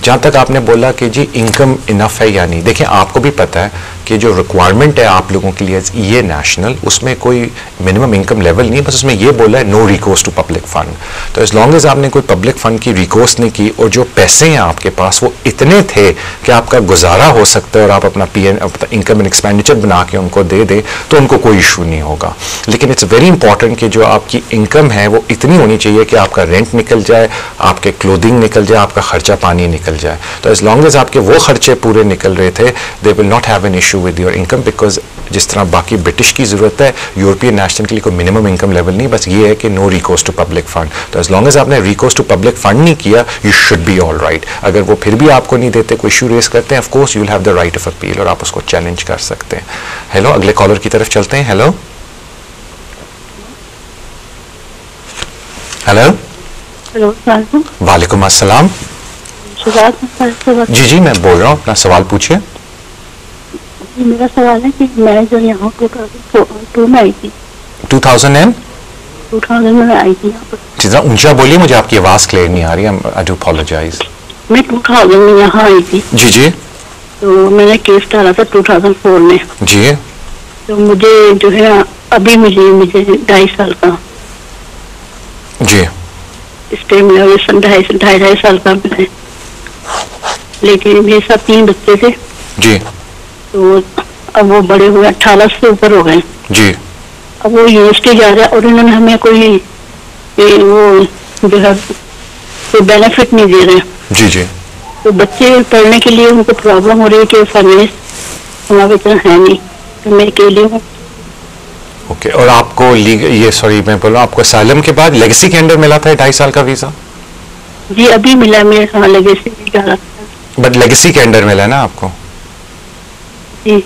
जहाँ तक आपने बोला कि जी इनकम इनफ है या नहीं, देखिए आपको भी पता है कि जो रिक्वायरमेंट है आप लोगों के लिए ये नेशनल, उसमें कोई मिनिमम इनकम लेवल नहीं है, बस उसमें ये बोला है no recourse to public fund. तो एज लॉन्ग एज आपने कोई पब्लिक फंड की रिकोर्स नहीं की और जो पैसे हैं आपके पास वो इतने थे कि आपका गुजारा हो सकता है और आप अपना इनकम एंड एक्सपेंडिचर बना के उनको दे दे, तो उनको कोई इशू नहीं होगा। लेकिन इट्स वेरी इंपॉर्टेंट कि जो आपकी इनकम है वो इतनी होनी चाहिए कि आपका रेंट निकल जाए, आपके क्लोथिंग निकल जाए, आपका खर्चा पानी निकल जाए। तो एज लॉन्ग एज आपके वो खर्चे पूरे निकल रहे थे, they will not have an issue with your income, because जिस तरह बाकी ब्रिटिश की जरूरत है, यूरोपियन नेशनल के लिए कोई मिनिमम इनकम लेवल नहीं, बस ये है कि no recourse to public fund. तो एज लॉन्ग एज आपने रिकोर्स टू पब्लिक फंड नहीं किया, you should be all right. अगर वो फिर भी आपको नहीं देते, कोई इशू रेस करते हैं, of course you will have the right of appeal और आप उसको चैलेंज कर सकते हैं। हेलो, अगले कॉलर की तरफ चलते हैं। हेलो हेलो, हेलो, वालेकुम अस्सलाम। जी जी, मैं बोल रहा हूँ, अपना सवाल पूछिए। मेरा सवाल है कि मैं जो यहाँ 2002 में आई थी, 2000 में आई थी यहाँ पर। जितना ऊंचा बोलिए, मुझे आपकी आवाज क्लियर नहीं आ रही है, आई डू अपोलोजाइज। मैं 2000 में यहाँ आई थी। जी जी। तो मैंने केस डाला था 2004 में। जी। तो मुझे जो है अभी मुझे 2.5 साल का जी स्टे मिला, 2.5 साल का मिला। लेकिन मेरे साथ 3 बच्चे थे जी। तो अब वो बड़े हुए, 18 से ऊपर हो गए जी। अब वो यूनिवर्सिटी जा रहा है और इन्होंने हमें कोई वो जो है कोई बेनिफिट नहीं दे रहे। जी जी। तो बच्चे पढ़ने के लिए उनको प्रॉब्लम हो रही है कि फाइनेंस हमारे इतना है नहीं, तो मैं अकेली हूँ। ओके, और आपको ये सॉरी मैं बोल रहा हूँ, आपको असाइलम के बाद लेगेसी के अंडर मिला था 2.5 साल का वीजा? जी अभी मिला मेरे, हाँ लेगेसी डाला, बट लेगेसी के अंडर मिला है ना आपको? जी।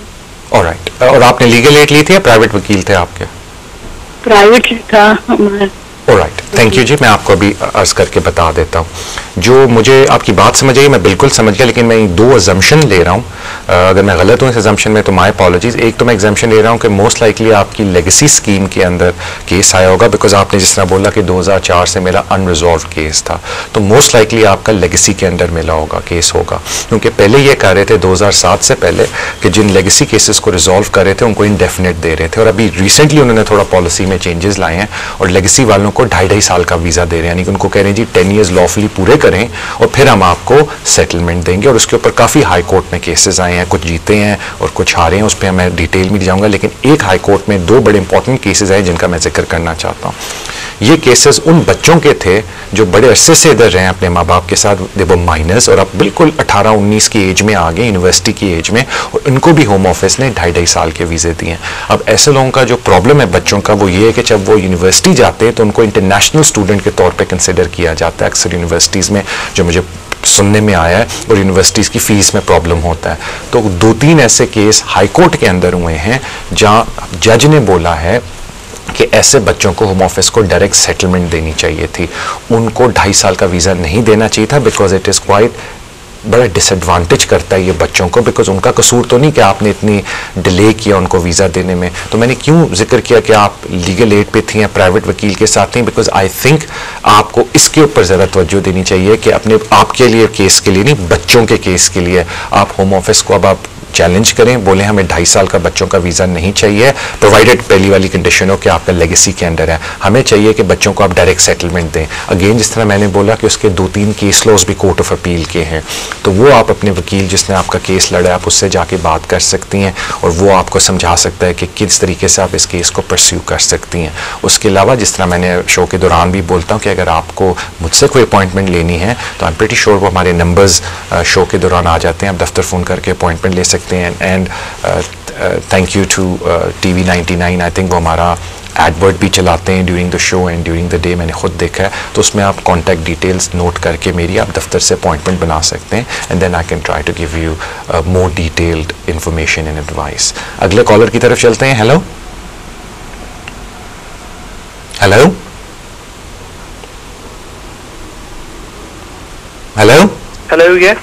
ऑलराइट, और आपने लीगल एड ली थी या प्राइवेट वकील थे आपके? प्राइवेट था हमारा। ऑलराइट, थैंक यू जी। मैं आपको अभी अर्ज करके बता देता हूँ। जो मुझे आपकी बात समझ आई, मैं बिल्कुल समझ गया, लेकिन मैं 2 अजम्पशन ले रहा हूँ। अगर मैं गलत हूँ इस अजम्पशन में तो माय अपॉलॉजीज। एक तो मैं एग्जाम्पशन ले रहा हूँ कि मोस्ट लाइकली आपकी लेगेसी स्कीम के अंदर केस आया होगा, बिकॉज आपने जिस तरह बोला कि 2004 से मेरा अनरिजॉल्व केस था, तो मोस्ट लाइकली आपका लेगेसी के अंदर मिला होगा, केस होगा। क्योंकि पहले ये कह रहे थे 2007 से पहले कि जिन लेगेसी केसेस को रिजॉल्व कर रहे थे उनको इंडेफिनेट दे रहे थे, और अभी रिसेंटली उन्होंने थोड़ा पॉलिसी में चेंजेस लाए हैं और लेगेसी वालों को 2.5 साल का वीजा दे रहे हैं, यानी कि उनको कह रहे हैं जी 10 ईयर्स लॉफुली पूरे करें और फिर हम आपको सेटलमेंट देंगे। और उसके ऊपर काफ़ी हाई कोर्ट में केसेस आए हैं, कुछ जीते हैं और कुछ हारे हैं, उस पर मैं डिटेल में जाऊंगा। लेकिन एक हाई कोर्ट में 2 बड़े इंपॉर्टेंट केसेस आए जिनका मैं जिक्र करना चाहता हूँ। ये केसेस उन बच्चों के थे जो बड़े अरसे से इधर रहे अपने माँ बाप के साथ, दे वर माइनर्स, और अब बिल्कुल 18-19 की एज में आ गए, यूनिवर्सिटी की एज में, और इनको भी होम ऑफिस ने 2.5 साल के वीज़े दिए हैं। अब ऐसे लोगों का जो प्रॉब्लम है बच्चों का वो ये है कि जब वो यूनिवर्सिटी जाते हैं तो उनको इंटरनेशनल स्टूडेंट के तौर पर कंसिडर किया जाता है अक्सर यूनिवर्सिटीज़ में, जो मुझे सुनने में आया है, और यूनिवर्सिटीज़ की फ़ीस में प्रॉब्लम होता है। तो 2-3 ऐसे केस हाई कोर्ट के अंदर हुए हैं जहाँ जज ने बोला है कि ऐसे बच्चों को होम ऑफिस को डायरेक्ट सेटलमेंट देनी चाहिए थी, उनको 2.5 साल का वीज़ा नहीं देना चाहिए था, बिकॉज इट इज़ क्वाइट बड़ा डिसएडवांटेज करता है ये बच्चों को, बिकॉज उनका कसूर तो नहीं कि आपने इतनी डिले किया उनको वीज़ा देने में। तो मैंने क्यों जिक्र किया कि आप लीगल एड पे थी या प्राइवेट वकील के साथ थी, बिकॉज आई थिंक आपको इसके ऊपर ज़्यादा तवज्जो देनी चाहिए कि अपने आपके लिए केस के लिए नहीं, बच्चों के केस के लिए आप होम ऑफिस को अब आप चैलेंज करें, बोले हमें 2.5 साल का बच्चों का वीज़ा नहीं चाहिए, प्रोवाइडेड पहली वाली कंडीशन हो कि आपका लेगेसी के अंडर है, हमें चाहिए कि बच्चों को आप डायरेक्ट सेटलमेंट दें। अगेन जिस तरह मैंने बोला कि उसके 2-3 केस लॉज भी कोर्ट ऑफ अपील के हैं, तो वो आप अपने वकील जिसने आपका केस लड़ा है आप उससे जाके बात कर सकती हैं और वो आपको समझा सकता है कि किस तरीके से आप इस केस को परस्यू कर सकती हैं। उसके अलावा जिस तरह मैंने शो के दौरान भी बोलता हूँ कि अगर आपको मुझसे कोई अपॉइंटमेंट लेनी है तो आई एम प्रीटी श्योर वो हमारे नंबर्स शो के दौरान आ जाते हैं, आप दफ्तर फ़ोन करके अपॉइंटमेंट ले सकते हैं। And thank you to TV 99, I think वो हमारा एडवर्ट भी चलाते हैं during the show and during the day, मैंने खुद देखा है। तो उसमें आप कॉन्टैक्ट डिटेल्स नोट करके मेरी आप दफ्तर से अपॉइंटमेंट बना सकते हैं and then I can try to give you more detailed information and advice. अगले कॉलर की तरफ चलते हैं। हेलो हेलो हेलो हेलो, ये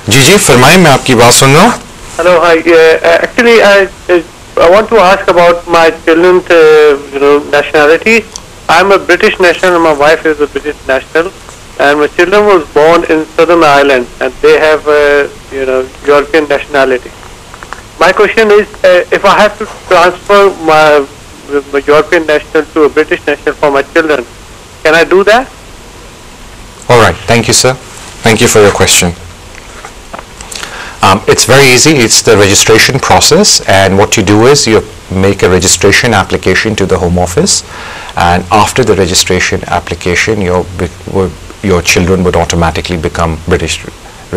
जी जी फरमाएं, मैं आपकी बात सुन रहा हूँ। hello, hi. Actually, I want to ask about my children's nationality. I'm a British national and my wife is a British national, and my children was born in Southern Ireland and they have European nationality. My question is, if I have to transfer my European national to a British national for my children, can I do that? All right, thank you sir, thank you for your question. It's very easy. It's the registration process, and what you do is you make a registration application to the Home Office, and after the registration application your children would automatically become British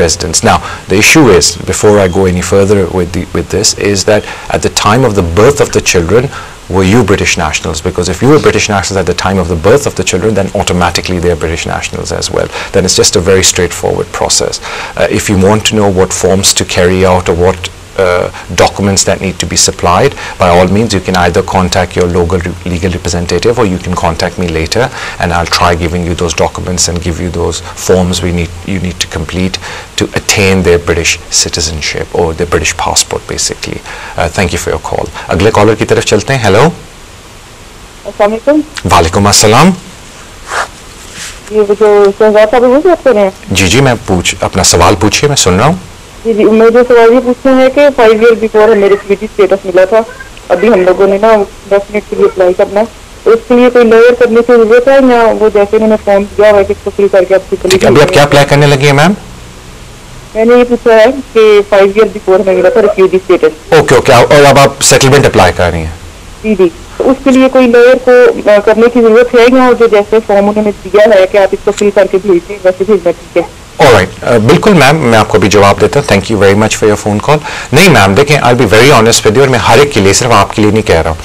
residents. Now the issue is, before I go any further with this, is that at the time of the birth of the children, were you British nationals? Because if you were British nationals at the time of the birth of the children, then automatically they are British nationals as well. Then it's just a very straightforward process. If you want to know what forms to carry out or what documents that need to be supplied, by all means you can either contact your local legal representative or you can contact me later and I'll try giving you those documents and give you those forms you need to complete to attain their British citizenship or their British passport basically. Thank you for your call. अगले कॉलर की तरफ चलते हैं। हेलो, अस्सलाम वालेकुम। वालेकुम अस्सलाम। ये जो शहजाद साहब वो बात कर रहे हैं? जी जी, मैं अपना सवाल पूछिए, मैं सुन रहा हूँ। जी जी, मुझे सवाल ये पूछना है कि 5 ईयर बिफोर मेरे सीटी स्टेटस मिला था, अभी हम लोगों ने ना डेफिनेट के लिए अप्लाई करना है, तो इसके लिए कोई लॉयर करने की जरूरत है या वो जैसे उन्होंने फॉर्म दिया हुआ है कि इसको फिल करके ठीक है, अभी आप क्या अप्लाई करने लगी है मैम? मैंने ये पूछा है कि 5 ईयर बिफोर में मिला था रिफ्यूजी स्टेटस। ओके ओके, और अब आप सेटलमेंट अप्लाई कर रही हैं? जी जी, तो उसके लिए कोई लॉयर को करने की जरूरत है या जो जैसे फॉर्म उन्होंने दिया है कि आप इसको फिल करके भेज दें वैसे भेजना ठीक है? ऑलराइट, बिल्कुल मैम, मैं आपको भी जवाब देता हूँ। Thank you very much for your phone call. नहीं मैम, देखें, I be very honest with you, और मैं हर एक के लिए, सिर्फ आपके लिए नहीं कह रहा हूँ,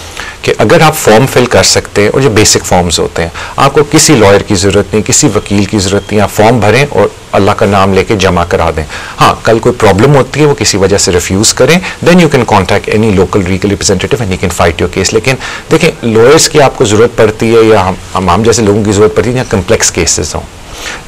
कि अगर आप फॉर्म फिल कर सकते हैं और जो बेसिक फॉर्म्स होते हैं, आपको किसी लॉयर की ज़रूरत नहीं, किसी वकील की ज़रूरत नहीं, आप फॉर्म भरें और अल्लाह का नाम लेके जमा करा दें। हाँ, कल कोई प्रॉब्लम होती है, वो किसी वजह से रिफ्यूज़ करें, then you can contact any local legal representative and you can fight your case. लेकिन देखें, लॉयर्स की आपको ज़रूरत पड़ती है या हम जैसे लोगों की ज़रूरत पड़ती है या कम्प्लेक्स केसेस हों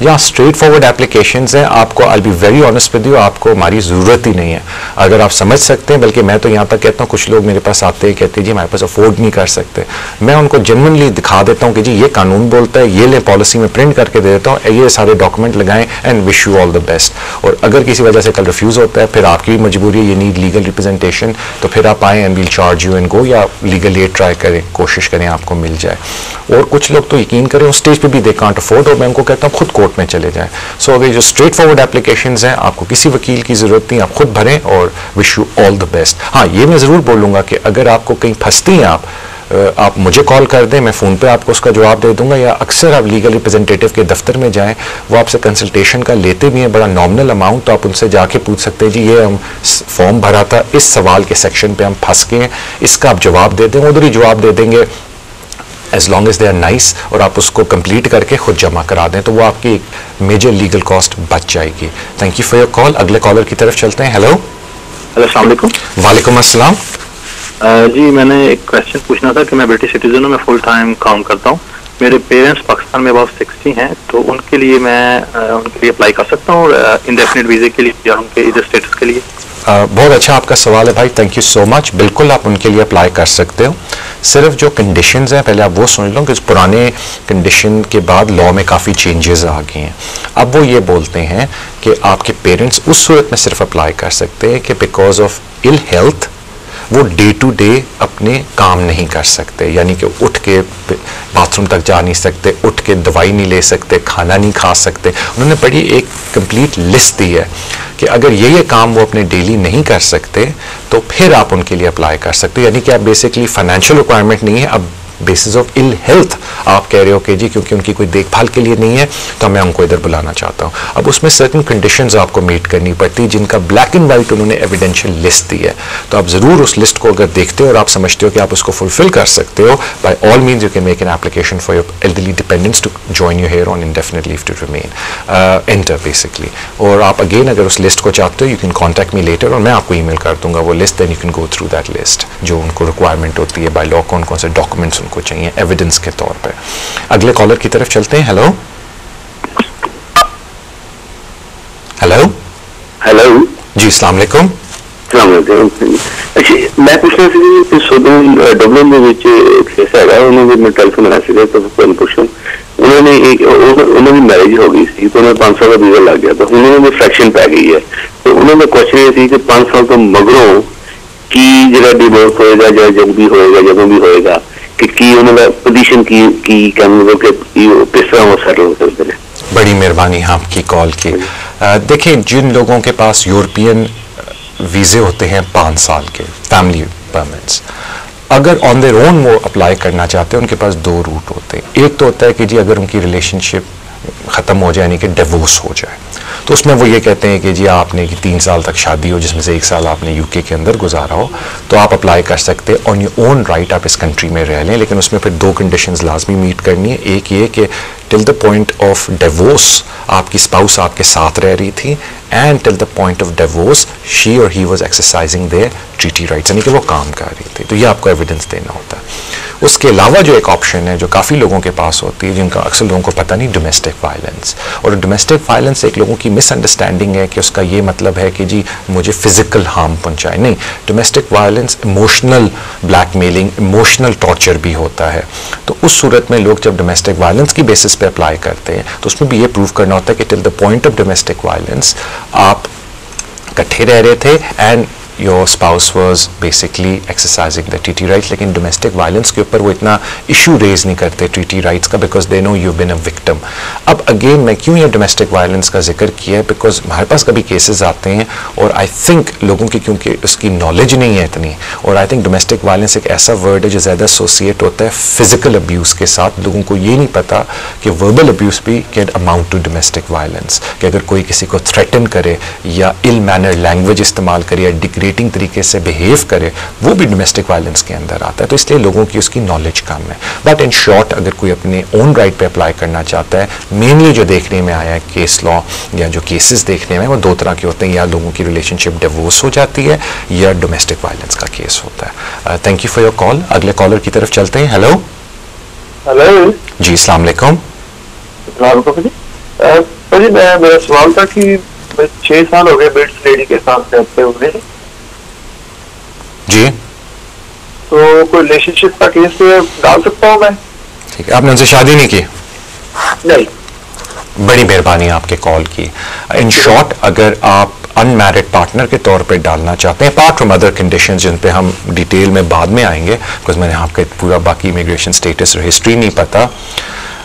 या स्ट्रेट फॉरवर्ड एप्लीकेशंस हैं, आपको, I be very honest with you, आपको हमारी ज़रूरत ही नहीं है। अगर आप समझ सकते हैं, बल्कि मैं तो यहाँ तक कहता हूँ, कुछ लोग मेरे पास आते हैं, कहते हैं जी हमारे पास अफोर्ड नहीं कर सकते, मैं उनको जेन्युइनली दिखा देता हूँ कि जी ये कानून बोलता है, ये ले पॉलिसी में प्रिंट करके दे देता हूँ, ये सारे डॉक्यूमेंट लगाएं and wish you all the best. और अगर किसी वजह से कल रिफ्यूज़ होता है, फिर आपकी भी मजबूरी है, ये नीड लीगल रिप्रेजेंटेशन, तो फिर आप आएँ and we'll charge you and go, या लीगल एड ट्राई करें, कोशिश करें आपको मिल जाए। और कुछ लोग तो यकीन करें उस स्टेज पर भी दे कांट अफोर्ड, और मैं उनको कहता हूँ खुद कोर्ट में चले जाएं। सो अगर जो स्ट्रेट फॉरवर्ड एप्लीकेशंस हैं, आपको किसी वकील की जरूरत नहीं, आप खुद भरें और wish you all the best. हाँ, ये मैं ज़रूर बोलूँगा कि अगर आपको कहीं फंसती हैं आप मुझे कॉल कर दें, मैं फ़ोन पे आपको उसका जवाब दे दूंगा, या अक्सर आप लीगल रिप्रेजेंटेटिव के दफ्तर में जाएं, वो आपसे कंसल्टेशन का लेते भी हैं, बड़ा नॉमिनल अमाउंट, तो आप उनसे जाके पूछ सकते हैं जी ये हम फॉर्म भरा था, इस सवाल के सेक्शन पे हम फंस गए हैं, इसका आप जवाब दे दें, उधर ही जवाब दे देंगे as long as they are nice, और आप उसको कंप्लीट करके खुद जमा करा दें, तो वो आपकी एक मेजर लीगल कॉस्ट बच जाएगी। Thank you for your call. अगले कॉलर की तरफ चलते हैं। हेलो, अस्सलाम वालेकुम। वालेकुम अस्सलाम। जी, मैंने एक क्वेश्चन पूछना था कि मैं ब्रिटिश सिटीजन हूँ, मैं फुल टाइम काम करता हूँ, मेरे पेरेंट्स पाकिस्तान में अबाउट 60 हैं, तो उनके लिए मैं उनके लिए अप्लाई कर सकता हूँ इंडेफिनिट वीज़े के लिए या उनके इधर स्टेटस के लिए? बहुत अच्छा आपका सवाल है भाई, थैंक यू सो मच। बिल्कुल आप उनके लिए अप्लाई कर सकते हो। सिर्फ जो कंडीशंस हैं पहले आप वो सुन लो कि उस पुराने कंडीशन के बाद लॉ में काफ़ी चेंजेस आ गए हैं। अब वो ये बोलते हैं कि आपके पेरेंट्स उस सूरत में सिर्फ अप्लाई कर सकते हैं कि बिकॉज ऑफ इल हेल्थ वो डे टू डे अपने काम नहीं कर सकते, यानी कि उठ के बाथरूम तक जा नहीं सकते, उठ के दवाई नहीं ले सकते, खाना नहीं खा सकते। उन्होंने बड़ी एक कंप्लीट लिस्ट दी है कि अगर ये काम वो अपने डेली नहीं कर सकते तो फिर आप उनके लिए अप्लाई कर सकते हो। यानी कि आप बेसिकली फाइनेंशियल रिक्वायरमेंट नहीं है, अब बेसिस ऑफ इल हेल्थ आप कह रहे हो कि जी क्योंकि उनकी कोई देखभाल के लिए नहीं है तो मैं उनको इधर बुलाना चाहता हूँ। अब उसमें सर्टन कंडीशंस आपको मीट करनी पड़ती, जिनका ब्लैक एंड वाइट उन्होंने एविडेंशियल लिस्ट दी है। तो आप ज़रूर उस लिस्ट को अगर देखते हो और आप समझते हो कि आप उसको फुलफिल कर सकते हो, by all means you can make an application for your elderly dependents to join your here on indefinite leave to remain, enter basically. और आप अगेन अगर उस लिस्ट को चाहते हो, you can contact me later और मैं आपको ईमेल कर दूंगा वो list, then you can go through that list, जो उनको रिक्वायरमेंट होती है बाय लॉ, कौन कौन से डॉक्यूमेंट्स उनको चाहिए एविडेंस के तौर पर। अगले कॉलर की तरफ चलते हैं। हेलो हेलो हेलो जी, अस्सलाम वालेकुम। अच्छा, मैं पूछना ਸੀ ਕਿ ਸੋਦੋਂ ਡਬਲਿਨ ਦੇ ਵਿੱਚ ਕੇਸ ਹੈਗਾ, ਉਹਨਾਂ ਦੇ ਮੈਂ ਟੈਲੀਫੋਨ ਆਇਆ ਸੀਗਾ ਤਾਂ ਤੁਹਾਨੂੰ ਪੁੱਛਣ, ਉਹਨਾਂ ਦੀ ਮੈਰਿਜ ਹੋ ਗਈ ਸੀ ਤਾਂ ਉਹਨਾਂ 5 ਸਾਲ ਦਾ ਵੀਜ਼ਾ ਲੱਗ ਗਿਆ, ਤਾਂ ਹੁਣ ਉਹਨਾਂ ਦੀ ਫ੍ਰੈਕਸ਼ਨ ਪੈ ਗਈ ਹੈ। ਤੇ ਉਹਨਾਂ ਦਾ ਕੁਐਸਚਨ ਇਹ ਸੀ ਕਿ 5 ਸਾਲ ਤੋਂ ਮਗਰੋਂ ਕੀ ਜਿਹੜਾ ਡਿਵੋਰਸ ਹੋਏਗਾ ਜਾਂ ਜਦ ਵੀ ਹੋਏਗਾ, ਜਦੋਂ ਵੀ ਹੋਏਗਾ, ਕਿ ਕੀ ਉਹਨਾਂ ਦਾ ਪੋਜੀਸ਼ਨ ਕੀ ਕਹਿੰਦੇ ਕਿ ਕਿਸ ਤਰ੍ਹਾਂ ਉਹ ਸੈਟਲ ਹੋ ਸਕਦੇ ਨੇ। बड़ी मेहरबानी आपकी कॉल की। देखिए, जिन लोगों के पास यूरोपियन वीज़े होते हैं 5 साल के फैमिली परमिट्स, अगर ऑन देयर ओन वो अप्लाई करना चाहते हैं, उनके पास 2 रूट होते हैं। एक तो होता है कि जी अगर उनकी रिलेशनशिप ख़त्म हो जाए, यानी कि डिवोर्स हो जाए, तो उसमें वो ये कहते हैं कि जी आपने कि 3 साल तक शादी हो जिसमें से 1 साल आपने यूके के अंदर गुजारा हो, तो आप अप्लाई कर सकते हैं ऑन योर ओन राइट, आप इस कंट्री में रह लें। लेकिन उसमें फिर 2 कंडीशंस लाजमी मीट करनी है। एक ये कि till the point of divorce आपकी स्पाउस आपके साथ रह रही थी, and till the point of divorce she और he was exercising their treaty rights, यानी कि वो काम कर रही थी। तो ये आपको एविडेंस देना होता है। उसके अलावा जो एक ऑप्शन है जो काफ़ी लोगों के पास होती है, जिनका अक्सर लोगों को पता नहीं, डोमेस्टिक वायलेंस। और डोमेस्टिक वायलेंस एक लोगों की मिसअंडरस्टैंडिंग है कि उसका ये मतलब है कि जी मुझे फिजिकल हार्म पहुंचाए। नहीं, domestic violence emotional blackmailing, emotional torture भी होता है। तो उस सूरत में लोग जब डोमेस्टिक वायलेंस की बेसिस पे अप्लाई करते हैं तो उसमें भी ये प्रूव करना होता है कि till the point of domestic violence आप इकट्ठे रह रहे थे and your spouse was basically exercising the treaty rights. लेकिन डोमेस्टिक वायलेंस के ऊपर वो इतना इशू रेज नहीं करते ट्रीटी राइट्स का, because they know you been a victim. अब अगेन मैं क्यों ये डोमेस्टिक वायलेंस का जिक्र किया है, बिकॉज हमारे पास कभी केसेस आते हैं और आई थिंक लोगों की क्योंकि उसकी नॉलेज नहीं है इतनी, और आई थिंक डोमेस्टिक वायलेंस एक ऐसा वर्ड है जो ज़्यादा एसोसिएट होता है फिजिकल अब्यूज़ के साथ। लोगों को ये नहीं पता कि वर्बल अब्यूज़ भी can amount to domestic violence, कि अगर कोई किसी को थ्रेटन करे या इल मैनर लैंग्वेज इस्तेमाल करे या डिग्रेडिंग तरीके से बिहेव करे, वो भी डोमेस्टिक वायलेंस के अंदर आता है। तो इसलिए लोगों की उसकी नॉलेज कम है। बट इन शॉर्ट, अगर कोई अपने ओन राइट पे अप्लाई करना चाहता है, मेनली जो देखने में आया है केस लॉ या जो केसेस देखने में, वो 2 तरह के होते हैं, या लोगों की रिलेशनशिप डिवोर्स हो जाती है या डोमेस्टिक वायलेंस का केस होता है। Thank you for your call. अगले कॉलर की तरफ चलते हैं। हेलो हेलो जी, अस्सलाम वालेकुम। मेरा सवाल था कि 6 साल हो गए बिट्स लेडी के साथ रहते हुए, जी तो कोई रिलेशनशिप का केस डाल सकता हूँ मैं? ठीक है, आपने उनसे शादी नहीं की? नहीं। बड़ी मेहरबानी आपके कॉल की। इन शॉर्ट, अगर आप अनमैरिड पार्टनर के तौर पे डालना चाहते हैं, अपार्ट फ्रॉम अदर कंडीशन जिन पे हम डिटेल में बाद में आएंगे, बिकॉज मैंने आपका पूरा बाकी इमिग्रेशन स्टेटस और हिस्ट्री नहीं पता,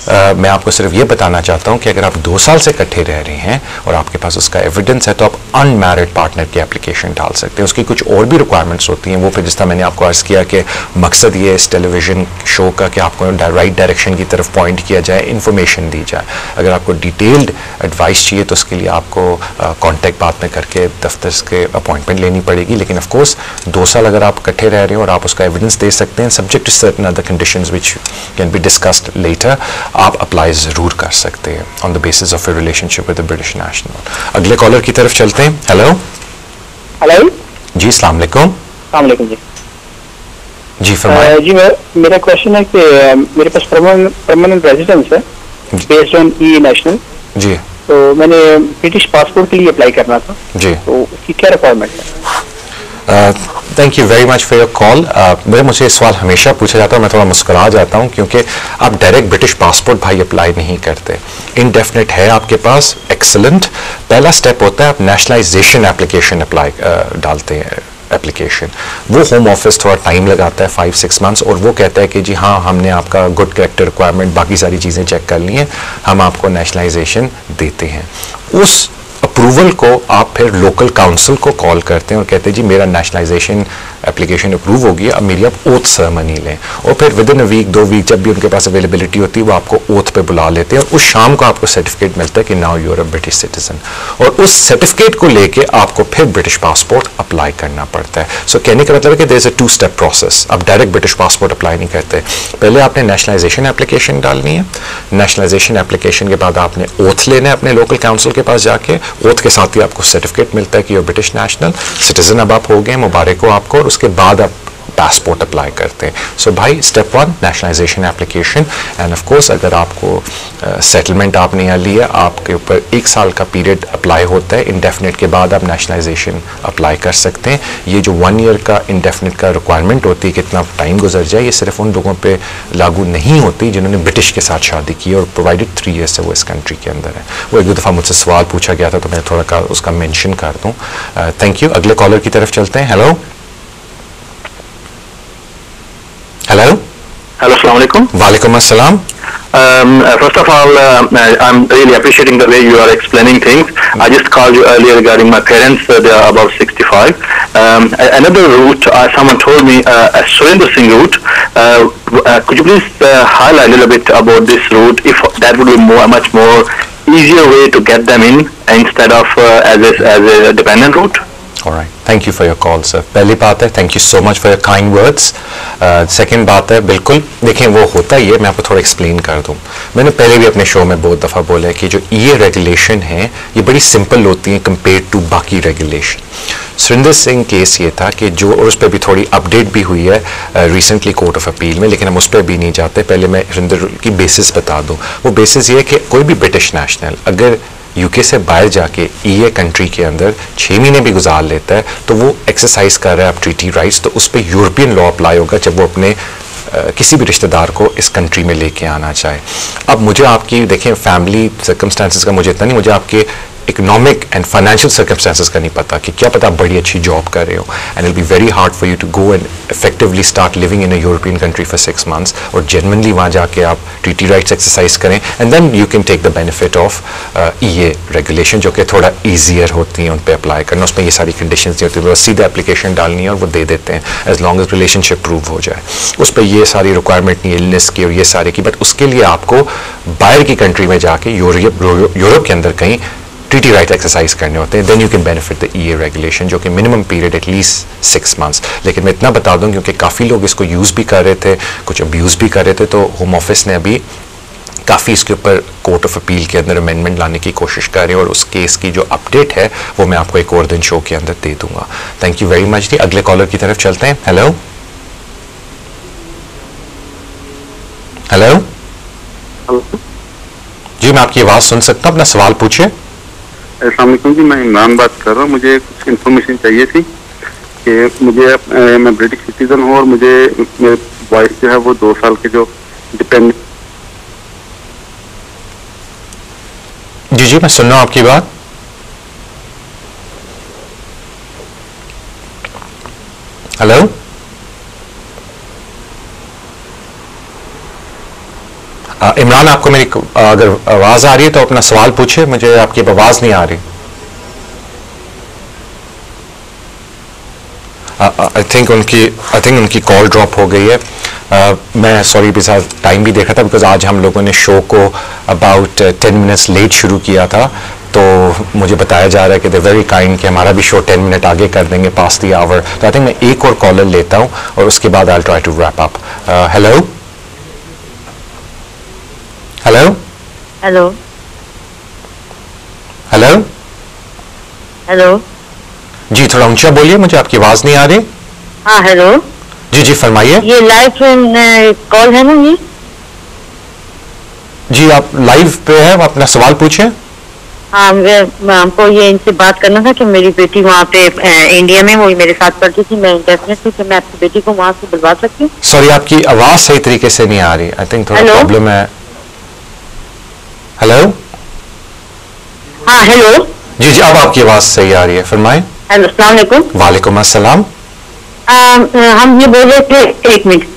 मैं आपको सिर्फ ये बताना चाहता हूँ कि अगर आप 2 साल से इकट्ठे रह रहे हैं और आपके पास उसका एविडेंस है, तो आप अनमैरिड पार्टनर की एप्लीकेशन डाल सकते हैं। उसकी कुछ और भी रिक्वायरमेंट्स होती हैं, वो फिर जिस तरह मैंने आपको अर्ज़ किया कि मकसद ये इस टेलीविज़न शो का कि आपको राइट डायरेक्शन की तरफ पॉइंट किया जाए, इन्फॉर्मेशन दी जाए। अगर आपको डिटेल्ड एडवाइस चाहिए तो उसके लिए आपको कॉन्टैक्ट बाद में करके दफ्तर के अपॉइंटमेंट लेनी पड़ेगी। लेकिन ऑफकोर्स 2 साल अगर आप इकट्ठे रह रहे हो और आप उसका एविडेंस दे सकते हैं, subject to certain other conditions which can be discussed later, आप अप्लाई ज़रूर कर सकते हैं on the basis of your relationship with the British national. अगले कॉलर की तरफ चलते हैं। हेलो हेलो जी, अस्सलाम वालेकुम। वालेकुम जी। जी फरमाइए। जी मेरा क्वेश्चन है कि मेरे पास परमानेंट रेजिडेंस है बेस्ड ऑन ई नेशनल जी, तो मैंने ब्रिटिश पासपोर्ट के लिए अप्लाई करना था जी, तो उसकी क्या रिक्वायरमेंट है? Thank you very much for your call. मुझे ये सवाल हमेशा पूछा जाता है, मैं थोड़ा मुस्कुरा जाता हूँ क्योंकि आप डायरेक्ट ब्रिटिश पासपोर्ट भाई अप्लाई नहीं करते। इनडेफिनेट है आपके पास, एक्सेलेंट। पहला स्टेप होता है आप नेशनलाइजेशन एप्लीकेशन अप्लाई डालते हैं एप्लीकेशन। वो होम ऑफिस थोड़ा टाइम लगाता है 5-6 मंथ्स, और वो कहता है कि जी हाँ, हमने आपका गुड कैरेक्टर रिक्वायरमेंट बाकी सारी चीज़ें चेक कर ली हैं, हम आपको नेशनलाइजेशन देते हैं। उस अप्रूवल को आप फिर लोकल काउंसिल को कॉल करते हैं और कहते हैं जी मेरा नेशनलाइजेशन एप्लीकेशन अप्रूव हो गया, अब मेरी आप ओथ सेरेमनी लें, और फिर within a week 2 week जब भी उनके पास अवेलेबिलिटी होती है वो आपको ओथ पे बुला लेते हैं और उस शाम को आपको सर्टिफिकेट मिलता है कि now you are a British citizen, और उस सर्टिफिकेट को लेके आपको फिर ब्रिटिश पासपोर्ट अप्लाई करना पड़ता है। सो कहने का मतलब है कि देयर इज अ 2-स्टेप प्रोसेस। आप डायरेक्ट ब्रिटिश पासपोर्ट अप्लाई नहीं करते, पहले आपने नेशनलाइजेशन एप्लीकेशन डालनी है, नेशनलाइजेशन एप्लीकेशन के बाद आपने ओथ लेना है अपने लोकल काउंसिल के पास जाके, ओथ के साथ ही आपको सर्टिफिकेट मिलता है कि ब्रिटिश नेशनल सिटीजन अब आप हो गए, मुबारक हो आपको, और उसके बाद आप पासपोर्ट अप्लाई करते हैं। सो भाई step 1 nationalisation application, end of course अगर आपको सेटलमेंट आपने यहाँ लिया, आपके ऊपर 1 साल का पीरियड अप्लाई होता है, इंडेफिनिट के बाद आप नेशनलाइजेशन अप्लाई कर सकते हैं। ये जो 1 ईयर का इंडेफिनिट का रिक्वायरमेंट होती है कितना टाइम गुजर जाए, ये सिर्फ उन लोगों पे लागू नहीं होती जिन्होंने ब्रिटिश के साथ शादी की और प्रोवाइडेड 3 ईयर से वो इस कंट्री के अंदर है। वो 1-2 दफ़ा मुझसे सवाल पूछा गया था तो मैं थोड़ा उसका मेंशन कर दूँ। Thank you. अगले कॉलर की तरफ चलते हैं। हेलो हेलो हेलो, अस्सलाम वालेकुम। वालेकुम अस्सलाम। First of all, I'm really appreciating the way you are explaining things. I just called you earlier regarding my parents. They are about 65. Another route, someone told me, Surinder Singh route. Could you please highlight a little bit about this route? If that would be much more easier way to get them in instead of as a dependent route. Alright, thank you for your call, sir. पहली बात है, thank you so much for your kind words. Second बात है, बिल्कुल देखें वो होता ही है, मैं आपको थोड़ा एक्सप्लेन कर दूं। मैंने पहले भी अपने शो में बहुत दफ़ा बोला है कि जो ये रेगुलेशन है ये बड़ी सिंपल होती है कंपेयर टू बाकी रेगुलेशन। सुरिंदर सिंह केस ये था कि जो, और उस पर भी थोड़ी अपडेट भी हुई है रिसेंटली कोर्ट ऑफ अपील में, लेकिन हम उस पर भी नहीं जाते। पहले मैं सुरिंदर की बेसिस बता दूँ। वो बेसिस ये है कि कोई भी ब्रिटिश नेशनल अगर यूके से बाहर जाके ईए कंट्री के अंदर 6 महीने भी गुजार लेता है तो वो एक्सरसाइज कर रहा है आप ट्रीटी राइट्स, तो उस पर यूरोपियन लॉ अप्लाई होगा जब वो अपने किसी भी रिश्तेदार को इस कंट्री में लेके आना चाहे। अब मुझे आपकी देखें फैमिली सर्कमस्टांसिस का मुझे इतना नहीं, मुझे आपके इकोनॉमिक एंड फाइनेंशियल सर्कमस्टांसिस का नहीं पता कि क्या पता आप बड़ी अच्छी जॉब कर रहे हो and it be very hard for you to go and effectively start living in a European country for 6 months और जेन्युइनली वहाँ जाके आप ट्रीटी राइट्स एक्सरसाइज करें and then you can take the benefit of EA regulation जो कि थोड़ा ईजियर होती हैं उन पर अप्लाई करना। उसमें ये सारी कंडीशंस नहीं होती, बस सीधे एप्लीकेशन डालनी है और वो दे देते हैं as long as relationship prove हो जाए। उस पर ये सारी रिक्वायरमेंट नहीं, इलनेस की और ये सारे की, बट उसके लिए आपको बाहर की कंट्री में जाके यूरोप के अंदर कहीं ट्रीटी राइट एक्सरसाइज करने होते हैं, then you can benefit the EA regulation जो कि मिनिमम पीरियड एटलीस्ट 6 months। लेकिन मैं इतना बता दूं क्योंकि काफ़ी लोग इसको यूज़ भी कर रहे थे, कुछ अब्यूज़ भी कर रहे थे, तो होम ऑफिस ने अभी काफ़ी इसके ऊपर कोर्ट ऑफ अपील के अंदर अमेंडमेंट लाने की कोशिश कर रहे हैं और उस केस की जो अपडेट है वो मैं आपको एक और दिन शो के अंदर दे दूंगा। Thank you very much. अगले कॉलर की तरफ चलते हैं। हेलो हेलो जी, मैं आपकी आवाज़ सुन सकता हूँ, अपना सवाल पूछिए। अस्सलाम वालेकुम जी, मैं इमरान बात कर रहा हूँ। मुझे कुछ इन्फॉर्मेशन चाहिए थी कि मैं ब्रिटिश सिटीजन हूँ और मुझे मेरे वाइफ जो है वो 2 साल के जो डिपेंडेंट। जी जी, मैं सुन रहा हूँ आपकी बात। हेलो इमरान, आपको मेरी अगर आवाज आ रही है तो अपना सवाल पूछिए, मुझे आपकी आवाज नहीं आ रही। आई थिंक उनकी कॉल ड्रॉप हो गई है। मैं सॉरी भी साथ टाइम भी देखा था बिकॉज आज हम लोगों ने शो को अबाउट 10 minutes लेट शुरू किया था, तो मुझे बताया जा रहा है कि दे वेरी काइंड कि हमारा भी शो 10 minute आगे कर देंगे पास द आवर। तो आई थिंक मैं एक और कॉलर लेता हूँ और उसके बाद I try to wrap up. Hello hello hello hello hello जी, थोड़ा ऊंचा बोलिए, मुझे आपकी आवाज नहीं आ रही। हाँ हेलो जी जी फरमाइए। ये लाइव कॉल है ना ये? जी आप लाइव पे हैं, अपना सवाल पूछिए। हाँ, हमको ये इनसे बात करना था कि मेरी बेटी वहाँ पे इंडिया में वो मेरे साथ पढ़ती थी, मैं इंडेफिनेट थी, कि मैं आपकी बेटी को वहाँ से बुलवा सकती हूँ? सॉरी, आपकी आवाज सही तरीके से नहीं आ रही, आई थिंक थोड़ा प्रॉब्लम है। हेलो हाँ हेलो जी जी, अब आपकी आवाज सही आ रही है, फरमाएं। हेलो अस्सलाम वालेकुम। वालेकुम अस्सलाम। हम ये बोल रहे थे, एक मिनट,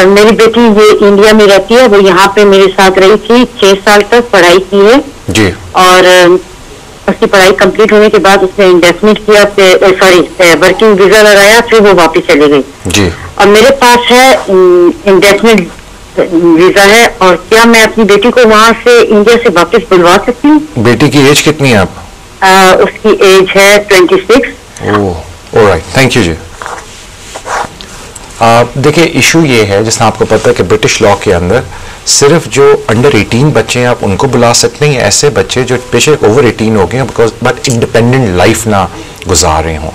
मेरी बेटी ये इंडिया में रहती है, वो यहाँ पे मेरे साथ रही थी, 6 साल तक पढ़ाई की है जी, और उसकी पढ़ाई कंप्लीट होने के बाद उसने इंडेफिनिट किया, वर्किंग वीजा लगाया, फिर वो वापस चली गई जी। और मेरे पास है इंडेफिनिट वीजा है, और क्या मैं अपनी बेटी को वहाँ से इंडिया से वापस बुलवा सकती हूँ? बेटी की एज कितनी है आप? उसकी एज है 26। ऑलराइट, थैंक यू जी। देखिए इशू ये है, जिसने आपको पता है कि ब्रिटिश लॉ के अंदर सिर्फ जो अंडर 18 बच्चे हैं आप उनको बुला सकते हैं, ऐसे बच्चे जो बेशक ओवर 18 हो गए हैं बिकॉज बट इंडिपेंडेंट लाइफ ना गुजार रहे हों।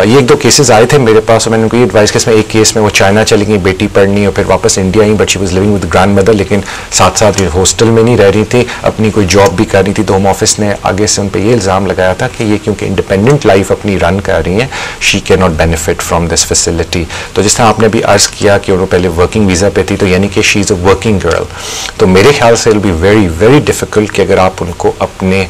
ये एक दो केसेस आए थे मेरे पास और मैंने उनको एडवाइस किया। इसमें एक केस में वो चाइना चली गई बेटी पढ़नी और फिर वापस India I, but she was living with grand mother, लेकिन साथ साथ हॉस्टल में नहीं रह रही थी, अपनी कोई जॉब भी कर रही थी। तो होम ऑफिस ने आगे से उन पर ये इल्ज़ाम लगाया था कि ये क्योंकि इंडिपेंडेंट लाइफ अपनी रन कर रही हैं, she can not benefit from this facility. तो जिस तरह आपने भी अर्ज़ किया कि उन्होंने पहले वर्किंग वीज़ा पे थी, तो यानी कि she is a working girl, तो मेरे ख्याल से it will be very very difficult कि अगर आप उनको अपने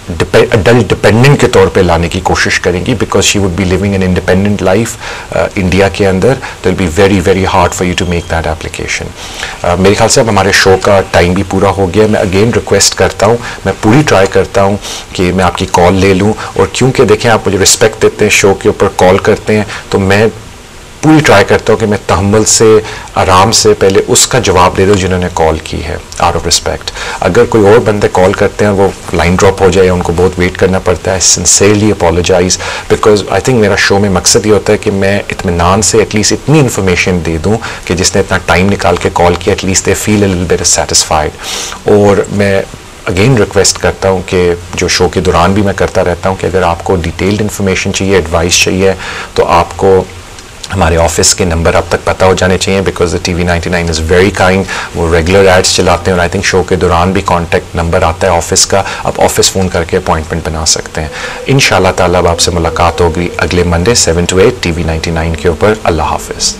अडल्ट डिपेंडेंट के तौर पे लाने की कोशिश करेंगी, because she would be living an independent life India के अंदर, तो will be very very hard for you to make that application. मेरे ख्याल से अब हमारे शो का टाइम भी पूरा हो गया। मैं अगेन रिक्वेस्ट करता हूँ, मैं पूरी ट्राई करता हूँ कि मैं आपकी कॉल ले लूँ, और क्योंकि देखें आप मुझे रिस्पेक्ट देते हैं, शो के ऊपर कॉल करते हैं, तो मैं पूरी ट्राई करता हूँ कि मैं तहम्मुल से आराम से पहले उसका जवाब दे दूँ जिन्होंने कॉल की है, आउट ऑफ रिस्पेक्ट। अगर कोई और बंदे कॉल करते हैं और वो लाइन ड्रॉप हो जाए या उनको बहुत वेट करना पड़ता है, sincerely apologise, because I think मेरा शो में मकसद ये होता है कि मैं इत्मीनान से एटलीस्ट इतनी इन्फॉर्मेशन दे दूँ कि जिसने इतना टाइम निकाल के कॉल किया at least they feel a little bit satisfied. और मैं अगेन रिक्वेस्ट करता हूँ कि जो शो के दौरान भी मैं करता रहता हूँ कि अगर आपको डिटेल्ड इन्फॉर्मेशन चाहिए, एडवाइस चाहिए, तो आपको हमारे ऑफिस के नंबर अब तक पता हो जाने चाहिए, because the TV99 is very kind. वो रेगुलर एड्स चलाते हैं और आई थिंक शो के दौरान भी कॉन्टैक्ट नंबर आता है ऑफिस का, आप ऑफिस फ़ोन करके अपॉइंटमेंट बना सकते हैं। इंशाल्लाह ताला अब आपसे मुलाकात होगी अगले मंडे 7 to 8 TV99 के ऊपर। अल्लाह हाफिज़।